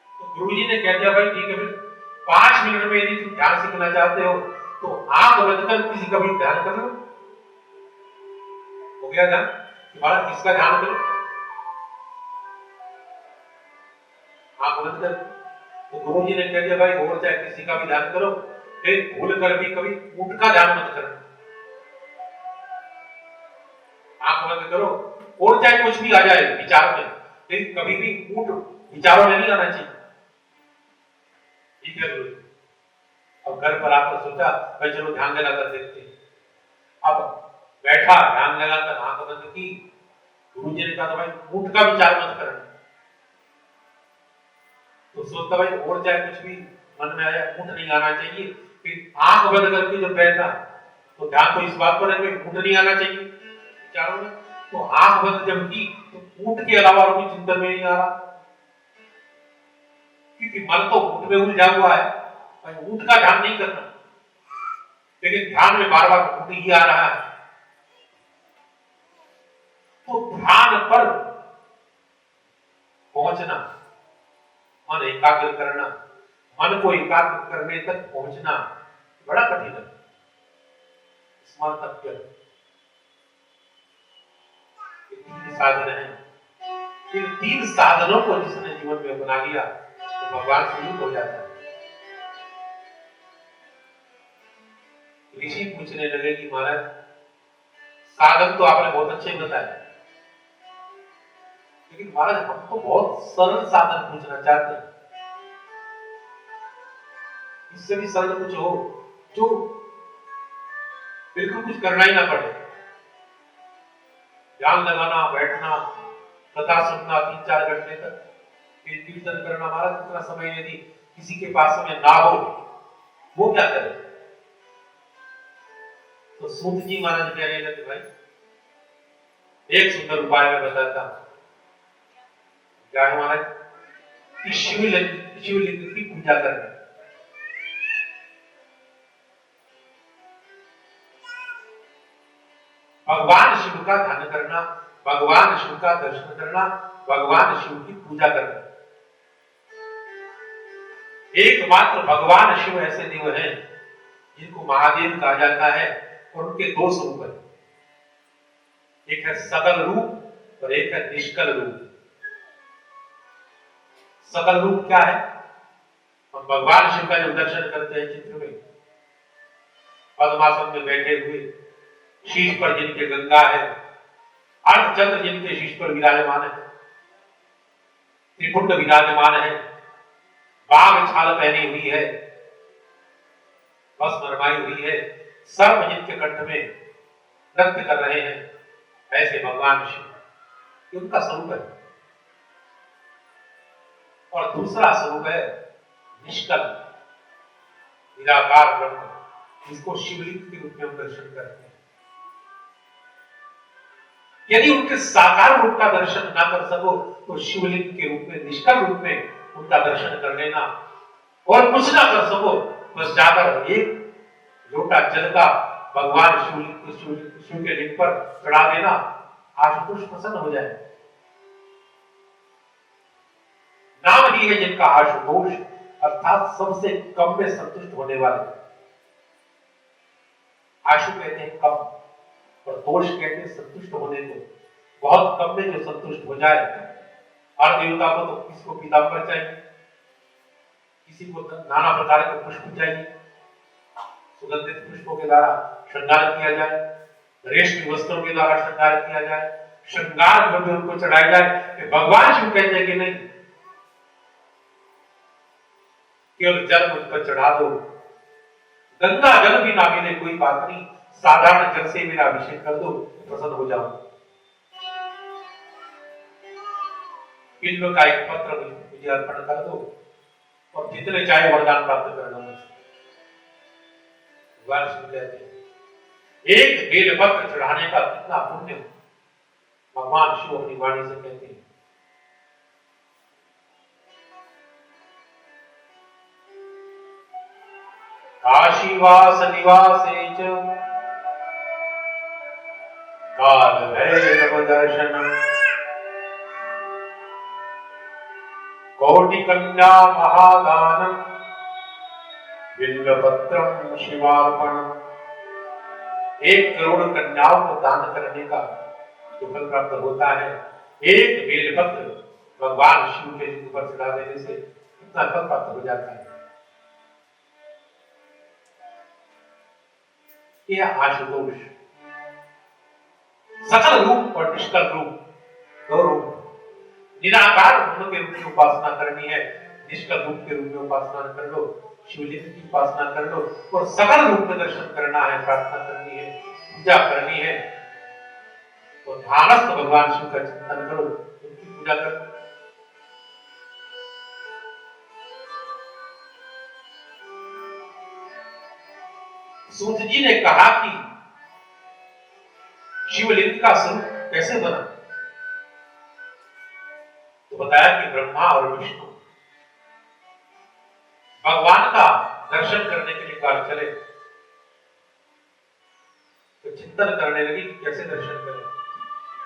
तो गुरु जी ने कह दिया भाई ठीक है, फिर 5 मिनट में यदि तुम ध्यान सीखना चाहते हो तो आंख बंद कर किसी का भी ध्यान कर लो। हो गया ध्यान? तुम्हारा किसका ध्यान करो? आंख बंद कर। तो गुरु जी ने कह दिया भाई और चाहे किसी का भी ध्यान करो, फिर भूल कर भी कभी ऊंट का ध्यान मत करना। आंख बंद करो और चाहे कुछ भी आ जाए विचार में, लेकिन कभी भी ऊंट विचारों में नहीं आना चाहिए। ठीक है गुरु। अब घर पर आकर सोचा भाई चलो ध्यान लगाकर देखते हैं। अब बैठा ध्यान लगाकर आंख बंद की, गुरु जी ने कहा भाई ऊंट का विचार मत करना। तो सोचता भाई और चाहे कुछ भी मन में आया ऊंट नहीं आना चाहिए। फिर आंख बंद करके जब बैठा तो ध्यान तो इस बात पर है कि ऊंट नहीं आना चाहिए विचारों में। तो आंख बंद जब की तो ऊंट के अलावा और कोई चिंतन में नहीं आ रहा, क्योंकि मन तो ऊंट में उलझा हुआ है, ऊंट का ध्यान नहीं करना। लेकिन ध्यान में बार बार ऊंट ही आ रहा है। तो ध्यान पर पहुंचना, मन एकाग्र करना, मन को एकाग्र करने तक पहुंचना बड़ा कठिन है। स्मरण तत्व तीन साधन है। इन 3 साधनों को जिसने जीवन में अपना लिया तो भगवान से युक्त हो जाता है। ऋषि पूछने लगे कि महाराज साधन तो आपने बहुत अच्छे बताए, लेकिन महाराज हम तो बहुत सरल साधन पूछना चाहते हैं, इससे भी सरल कुछ हो जो बिल्कुल कुछ करना ही ना पड़े। ध्यान लगाना, बैठना, कथा सुनना 3-4 घंटे तक, फिर कीर्तन करना। महाराज इतना समय यदि किसी के पास समय ना हो वो क्या करे? तो सूत जी महाराज कहने लगे भाई एक सुंदर उपाय मैं बताता हूं। क्या है महाराज? कि शिवलिंग की पूजा करना। भगवान शिव का ध्यान करना, भगवान शिव का दर्शन करना, भगवान शिव की पूजा करना। एकमात्र भगवान शिव ऐसे देव हैं जिनको महादेव कहा जाता है और उनके 2 स्वरूप हैं, एक है सकल रूप और एक है निष्कल रूप। सकल रूप क्या है? हम भगवान शिव का जो दर्शन करते हैं चित्र में, पद्मासन में बैठे हुए, शीश पर जिनके गंगा है, अर्धचंद्र जिनके शीश पर विराजमान है, त्रिपुंड विराजमान है, बाघ छाल पहनी हुई है, भस्म रमाई हुई है, सर्प जिनके कंठ में नृत्य कर रहे हैं, ऐसे भगवान शिव उनका स्वरूप है। और दूसरा स्वरूप है निष्कल निराकार ब्रह्म, जिसको शिवलिंग के रूप में हम दर्शन करते हैं। यदि उनके साकार रूप का दर्शन ना कर सको तो शिवलिंग के रूप में, निष्कल रूप में उनका दर्शन कर लेना। और कुछ ना कर सको बस जाकर एक लोटा जल का भगवान शिव के लिंग पर चढ़ा देना, आशुतोष प्रसन्न हो जाए। नाम ही है जिनका आशुतोष, अर्थात सबसे कम में संतुष्ट होने वाले। आशु कहते हैं कम और तोष कहते हैं संतुष्ट होने को। बहुत कम में जो संतुष्ट हो जाए। हर देवता को तो किसको पीतांबर चाहिए, किसी को नाना प्रकार के पुष्प चाहिए, सुगंधित पुष्पों के द्वारा श्रृंगार किया जाए, रेशमी वस्त्रों के द्वारा श्रृंगार किया जाए, श्रृंगार द्रव्य उनको चढ़ाया जाए। कि भगवान शिव कहते हैं कि नहीं, केवल जल मुझ पर चढ़ा दो, गंगा जल भी ना मिले कोई बात नहीं, साधारण जल से मेरा अभिषेक कर दो, प्रसन्न हो जाओ। बिल्व का एक पत्र मुझे अर्पण कर दो और जितने चाहे वरदान प्राप्त कर लो मुझसे। भगवान शिव कहते हैं एक बेल पत्र चढ़ाने का कितना पुण्य भगवान शिव अपनी वाणी से कहते हैं। काशीवास निवासे च काल भैरव दर्शनम कोटि कन्या महादानम बिल्वपत्रम शिवार्पणम। 1 करोड़ कन्याओं को दान करने का जो फल प्राप्त होता है, एक बेलपत्र भगवान शिव के ऊपर चढ़ा देने से इतना फल प्राप्त हो जाता है। यह आशुतोष सकल रूप और निष्कल रूप, 2 रूप। निराकार ब्रह्म के रूप में उपासना करनी है, निष्कल रूप के रूप में उपासना कर लो, शिवलिंग की उपासना कर लो, और सकल रूप में दर्शन करना है, प्रार्थना करनी है, पूजा करनी है, तो ध्यानस्थ भगवान शिव का चिंतन करो, उनकी पूजा करो। सूत जी ने कहा कि शिवलिंग का स्वरूप कैसे बना, तो बताया कि ब्रह्मा और विष्णु भगवान का दर्शन करने के लिए बाहर चले, तो चिंतन करने लगी कि कैसे दर्शन करें,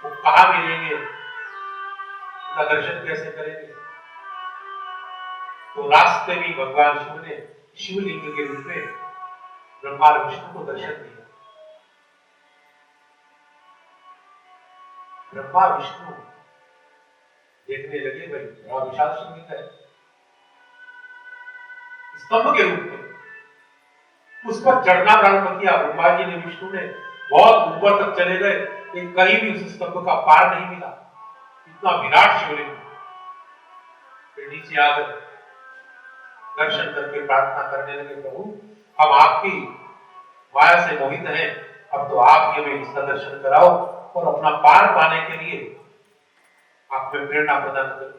वो कहाँ मिलेंगे, उनका दर्शन कैसे करेंगे। तो रास्ते में भगवान शिव ने शिवलिंग के रूप में ब्रह्मा और विष्णु को दर्शन दिया। ब्रह्मा विष्णु देखने लगे, भाई बड़ा विशाल शिवलिंग है, स्तंभ के रूप में उस पर चढ़ना प्रारंभ किया। ब्रह्मा जी ने, विष्णु ने बहुत ऊपर तक चले गए, लेकिन कहीं भी उस स्तंभ का पार नहीं मिला, इतना विराट शिवलिंग। फिर नीचे आ गए, दर्शन करके प्रार्थना करने लगे, प्रभु हम आपकी माया से मोहित हैं, अब तो आप हमें इसका दर्शन कराओ और अपना पार पाने के लिए आप में प्रेरणा प्रदान करो।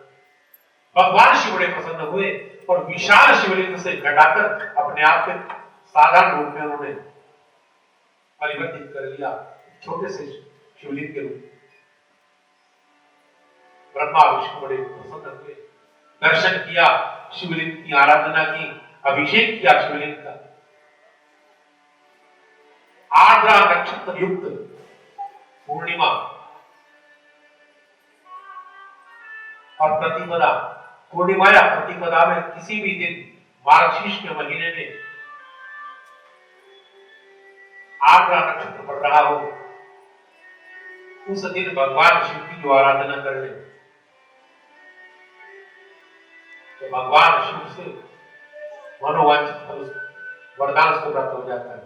भगवान शिव बड़े प्रसन्न हुए और विशाल शिवलिंग से घटाकर अपने आप के साधारण रूप में उन्होंने परिवर्तित कर लिया, छोटे से शिवलिंग के रूप। ब्रह्मा विष्णु बड़े प्रसन्न हुए, दर्शन किया, शिवलिंग की आराधना की, अभिषेक किया शिवलिंग का। आर्द्रा नक्षत्र युक्त पूर्णिमा और प्रतिपदा, पूर्णिमा या प्रतिपदा में किसी भी दिन मार्गशीर्ष के महीने में आर्द्रा नक्षत्र पड़ रहा हो, उस दिन भगवान शिव की जो आराधना कर ले, तो भगवान शिव से मनोवांछित फल, वरदान उसको प्राप्त हो जाता है।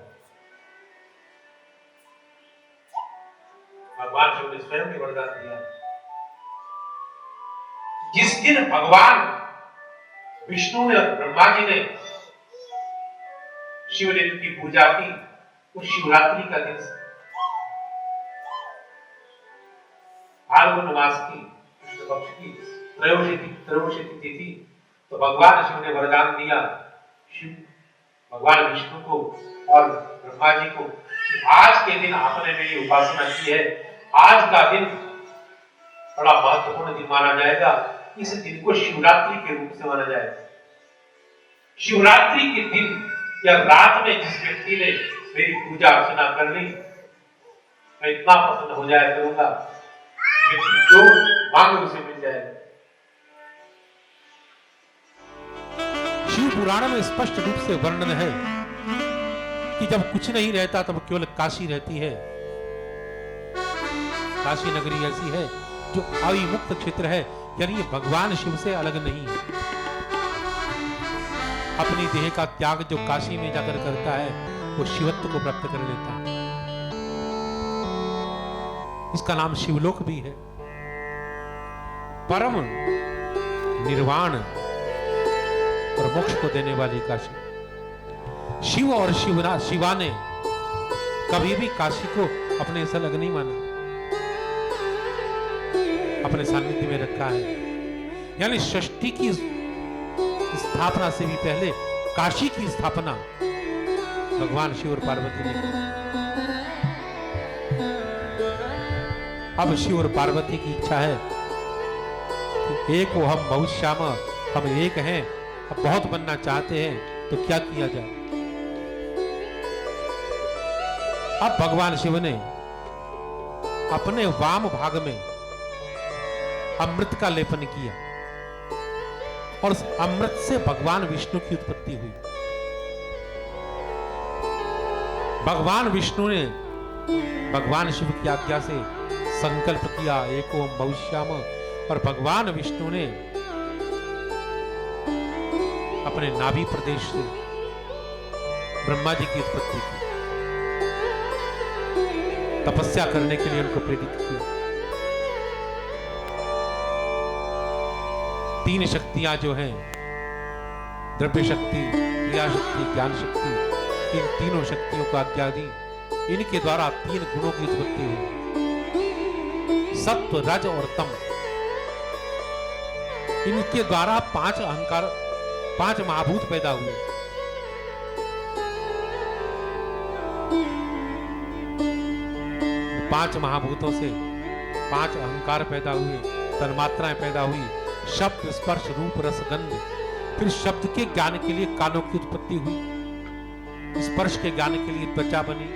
भगवान शिव ने स्वयं भी वरदान दिया। जिस दिन भगवान विष्णु ने और ब्रह्मा जी ने शिवलिंग की पूजा की, वो शिवरात्रि का दिन, फाल्गुन मास की कृष्ण पक्ष की त्रयोदशी तिथि। तो भगवान शिव ने वरदान दिया शिव भगवान विष्णु को और ब्रह्मा जी को, आज के दिन आपने मेरी उपासना की है, आज का दिन बड़ा महत्वपूर्ण दिन माना जाएगा, इस दिन को शिवरात्रि के रूप से माना जाएगा। शिवरात्रि के दिन या रात में जिस व्यक्ति ने मेरी पूजा अर्चना कर ली, मैं इतना प्रसन्न हो जाया करूंगा, व्यक्ति जो मांगे उसे मिल जाएगा। शिव पुराण में स्पष्ट रूप से वर्णन है कि जब कुछ नहीं रहता तब केवल काशी रहती है। काशी नगरी ऐसी है जो अविमुक्त क्षेत्र है, यानी ये भगवान शिव से अलग नहीं है। अपनी देह का त्याग जो काशी में जाकर करता है, वो शिवत्व को प्राप्त कर लेता है। इसका नाम शिवलोक भी है। परम निर्वाण और मोक्ष को देने वाली काशी। शिव और शिवा ने कभी भी काशी को अपने से अलग नहीं माना, अपने सानिध्य में रखा है। यानी सृष्टि की स्थापना से भी पहले काशी की स्थापना भगवान शिव और पार्वती ने की। अब शिव और पार्वती की इच्छा है कि एक हो हम बहुत श्याम, हम एक हैं, अब बहुत बनना चाहते हैं, तो क्या किया जाए। अब भगवान शिव ने अपने वाम भाग में अमृत का लेपन किया और उस अमृत से भगवान विष्णु की उत्पत्ति हुई। भगवान विष्णु ने भगवान शिव की आज्ञा से संकल्प किया एक ओम भविष्याम, और भगवान विष्णु ने अपने नाभि प्रदेश से ब्रह्मा जी की उत्पत्ति की, तपस्या करने के लिए उनको प्रेरित किया। तीन शक्तियां जो हैं, द्रव्य शक्ति, क्रिया शक्ति, ज्ञान शक्ति, इन तीनों शक्तियों को आज्ञा दी। इनके द्वारा तीन गुणों की उत्पत्ति हुई, सत्व, रज और तम। इनके द्वारा पांच अहंकार, पांच महाभूत पैदा हुए। पांच महाभूतों से पांच अहंकार पैदा हुए, तन्मात्राएं पैदा हुई, शब्द, स्पर्श, रूप, रस, गंध। फिर शब्द के ज्ञान के लिए कानों की उत्पत्ति हुई, स्पर्श के ज्ञान के लिए त्वचा बनी,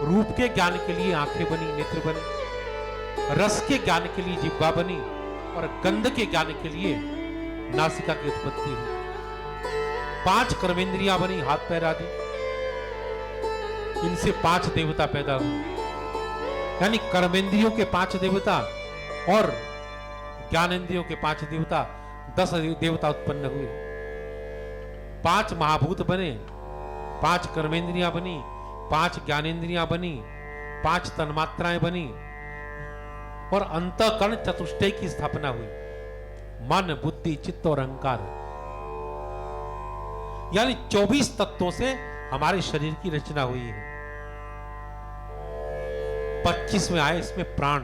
रूप के ज्ञान के लिए आंखें बनी, नेत्र बने, रस के ज्ञान के लिए जिह्वा बनी, और गंध के ज्ञान के लिए नासिका की उत्पत्ति हुई। पांच कर्मेंद्रियां बनी, हाथ पैर आदि। इनसे पांच देवता पैदा हुए, यानी कर्मेंद्रियों के पांच देवता और ज्ञानेंद्रियों के पांच देवता, 10 देवता उत्पन्न हुए। पांच महाभूत बने, पांच कर्मेंद्रियां बनी, पांच ज्ञानेंद्रियां बनी, पांच तन्मात्राएं बनी, और अंतःकरण चतुष्टय की स्थापना हुई। मन, बुद्धि, चित्त और अहंकार, यानी 24 तत्वों से हमारे शरीर की रचना हुई है। 25 में आए इसमें प्राण,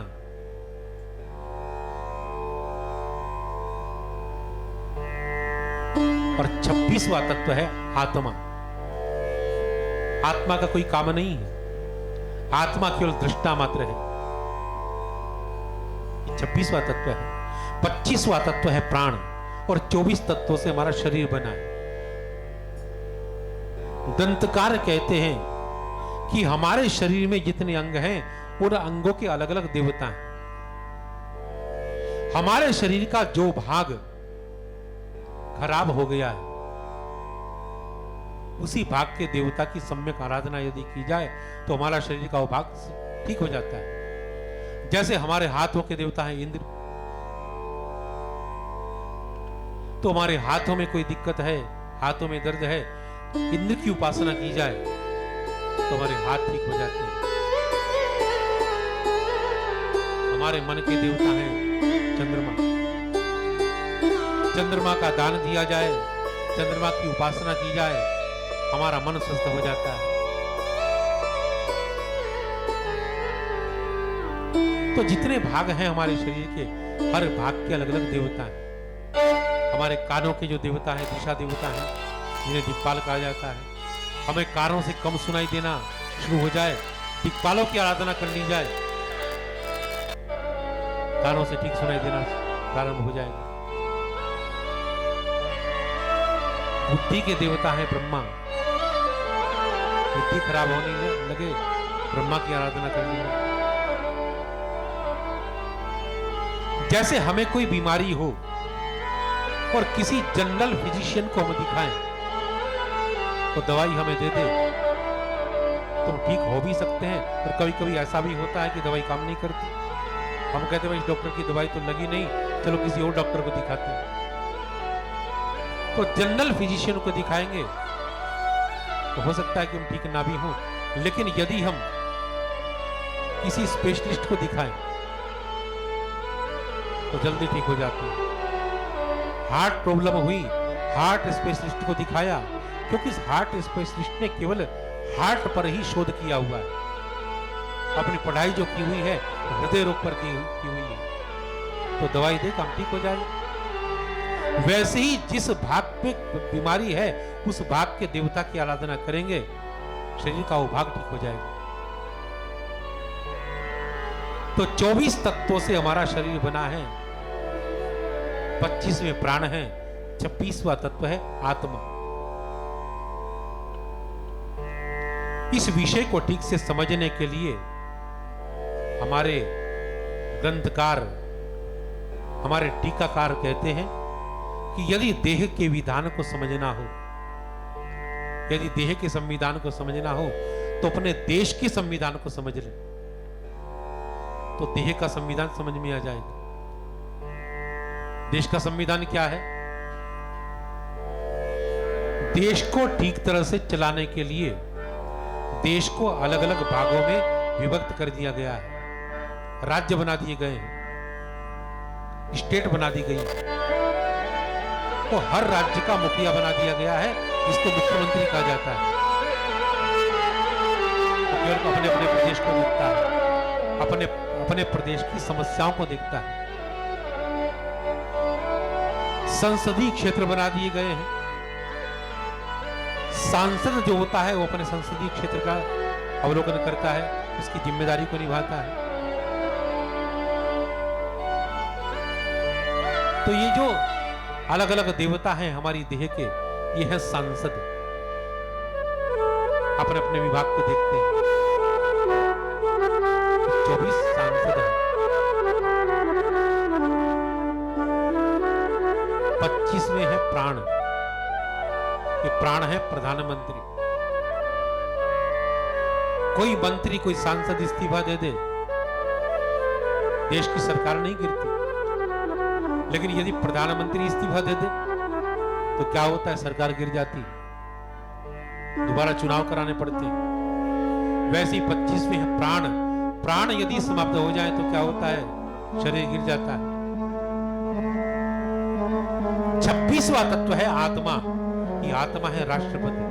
और 26वां तत्व है आत्मा। आत्मा का कोई काम नहीं है, आत्मा केवल दृष्टा मात्र है। 26वां तत्व है। 25वां तत्व है प्राण, और 24 तत्वों से हमारा शरीर बना है। दंतकार कहते हैं कि हमारे शरीर में जितने अंग हैं, उन अंगों के अलग अलग देवता हैं। हमारे शरीर का जो भाग खराब हो गया है, उसी भाग के देवता की सम्यक आराधना यदि की जाए तो हमारा शरीर का वो भाग ठीक हो जाता है। जैसे हमारे हाथों के देवता हैं इंद्र, तो हमारे हाथों में कोई दिक्कत है, हाथों में दर्द है, इंद्र की उपासना की जाए तो हमारे हाथ ठीक हो जाते हैं। हमारे मन के देवता हैं चंद्रमा, चंद्रमा का दान दिया जाए, चंद्रमा की उपासना की जाए, हमारा मन स्वस्थ हो जाता है। तो जितने भाग हैं हमारे शरीर के, हर भाग के अलग अलग देवता हैं। हमारे कानों के जो देवता हैं, दिशा देवता हैं, जिन्हें दिक्पाल कहा जाता है। हमें कानों से कम सुनाई देना शुरू हो जाए, दिक्पालों की आराधना कर ली जाए, कानों से ठीक सुनाई देना प्रारंभ हो जाएगा। बुद्धि के देवता है ब्रह्मा, बुद्धि खराब होने लगे, ब्रह्मा की आराधना करनी है। जैसे हमें कोई बीमारी हो और किसी जनरल फिजिशियन को हम दिखाएं तो दवाई हमें दे दे तो ठीक हो भी सकते हैं, और कभी कभी ऐसा भी होता है कि दवाई काम नहीं करती। हम कहते हैं इस डॉक्टर की दवाई तो लगी नहीं, चलो किसी और डॉक्टर को दिखाते हैं। तो जनरल फिजिशियन को दिखाएंगे तो हो सकता है कि हम ठीक ना भी हों, लेकिन यदि हम किसी स्पेशलिस्ट को दिखाएं तो जल्दी ठीक हो जाते हैं। हार्ट प्रॉब्लम हुई, हार्ट स्पेशलिस्ट को दिखाया, क्योंकि इस हार्ट स्पेशलिस्ट ने केवल हार्ट पर ही शोध किया हुआ है। अपनी पढ़ाई जो की हुई है हृदय रोग पर की हुई है, तो दवाई दे काम ठीक हो जाए। वैसे ही जिस भाग पे बीमारी है, उस भाग के देवता की आराधना करेंगे, शरीर का वो भाग ठीक हो जाएगा। तो 24 तत्वों से हमारा शरीर बना है, 25 में प्राण है, 26वां तत्व है आत्मा। इस विषय को ठीक से समझने के लिए हमारे ग्रंथकार, हमारे टीकाकार कहते हैं कि यदि देह के विधान को समझना हो, यदि देह के संविधान को समझना हो तो अपने देश के संविधान को समझ ले, तो देह का संविधान समझ में आ जाएगा। देश का संविधान क्या है? देश को ठीक तरह से चलाने के लिए देश को अलग अलग भागों में विभक्त कर दिया गया है, राज्य बना दिए गए हैं, स्टेट बना दी गई है, तो हर राज्य का मुखिया बना दिया गया है जिसको मुख्यमंत्री कहा जाता है। तो केवल अपने अपने प्रदेश को देखता है, अपने अपने प्रदेश की समस्याओं को देखता है। संसदीय क्षेत्र बना दिए गए हैं, सांसद जो होता है वो अपने संसदीय क्षेत्र का अवलोकन करता है, उसकी जिम्मेदारी को निभाता है। तो ये जो अलग अलग देवता हैं हमारी देह के, ये है सांसद, अपने अपने विभाग को देखते हैं। 24 सांसद हैं, 25 में है प्राण, ये प्राण है प्रधानमंत्री। कोई मंत्री, कोई सांसद इस्तीफा दे दे, देश की सरकार नहीं गिरती। लेकिन यदि प्रधानमंत्री इस्तीफा दे दे तो क्या होता है? सरकार गिर जाती, दोबारा चुनाव कराने पड़ते हैं। वैसे ही 25 में है प्राण, प्राण यदि समाप्त हो जाए तो क्या होता है? शरीर गिर जाता है। 26वां तत्व है आत्मा, ये आत्मा है राष्ट्रपति,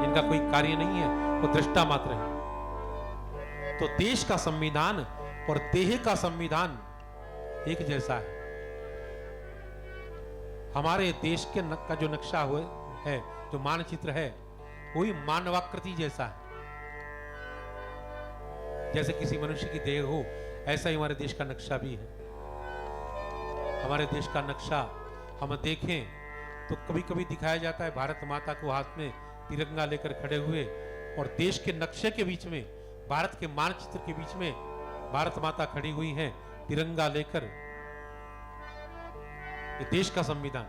इनका कोई कार्य नहीं है, वो दृष्टा मात्र है। तो देश का संविधान और देह का संविधान एक जैसा है। हमारे देश के का जो नक्शा है, जो मानचित्र है, वही मानवाकृति जैसा है। जैसे किसी मनुष्य की देह हो, ऐसा ही हमारे देश का नक्शा भी है। हमारे देश का नक्शा हम देखें तो कभी कभी दिखाया जाता है भारत माता को हाथ में तिरंगा लेकर खड़े हुए, और देश के नक्शे के बीच में, भारत के मानचित्र के बीच में भारत माता खड़ी हुई है तिरंगा लेकर। ये देश का संविधान।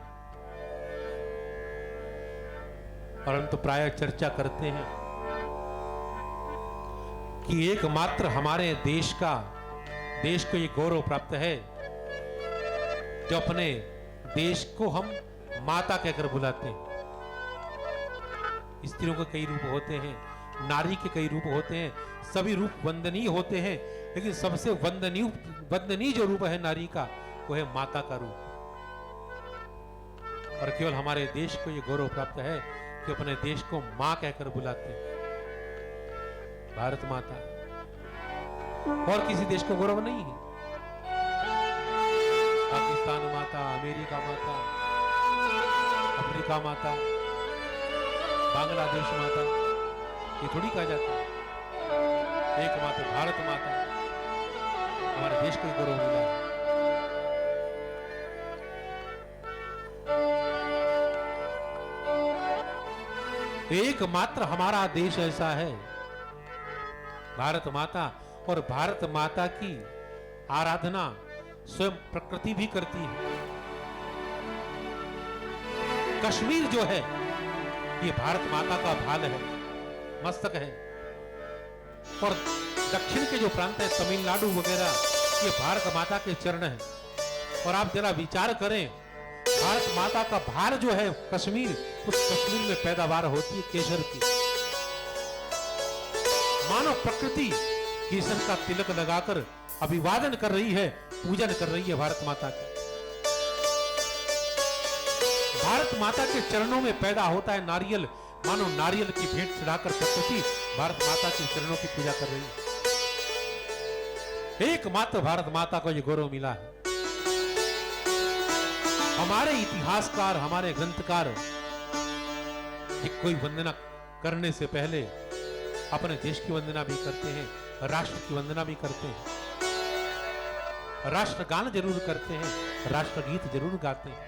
परंतु प्रायः चर्चा करते हैं कि एकमात्र हमारे देश को ये गौरव प्राप्त है जो अपने देश को हम माता कहकर बुलाते हैं। स्त्रियों के कई रूप होते हैं, नारी के कई रूप होते हैं, सभी रूप वंदनीय होते हैं, लेकिन सबसे वंदनीय जो रूप है नारी का, वो है माता का रूप। और केवल हमारे देश को ये गौरव प्राप्त है कि अपने देश को मां कहकर बुलाते हैं, भारत माता। और किसी देश को गौरव नहीं है। पाकिस्तान माता, अमेरिका माता, अफ्रीका माता, बांग्लादेश माता, ये थोड़ी कहा जाता है। एकमात्र भारत माता, हमारे देश को गौरव मिला है। एकमात्र हमारा देश ऐसा है, भारत माता, और भारत माता की आराधना स्वयं प्रकृति भी करती है। कश्मीर जो है ये भारत माता का भाल है, मस्तक है। और दक्षिण के जो प्रांत है, तमिलनाडु वगैरह, ये भारत माता के चरण हैं। और आप जरा विचार करें, भारत माता का भार जो है कश्मीर, उस कश्मीर में पैदावार होती है केसर की। मानो प्रकृति केसर का तिलक लगाकर अभिवादन कर रही है, पूजन कर रही है भारत माता का। भारत माता के चरणों में पैदा होता है नारियल, मानो नारियल की भेंट चढ़ाकर प्रकृति भारत माता के चरणों की पूजा कर रही है। एकमात्र भारत माता को यह गौरव मिला है। हमारे इतिहासकार, हमारे ग्रंथकार कोई वंदना करने से पहले अपने देश की वंदना भी करते हैं, राष्ट्र की वंदना भी करते हैं, राष्ट्रगान जरूर करते हैं, राष्ट्रगीत जरूर गाते हैं।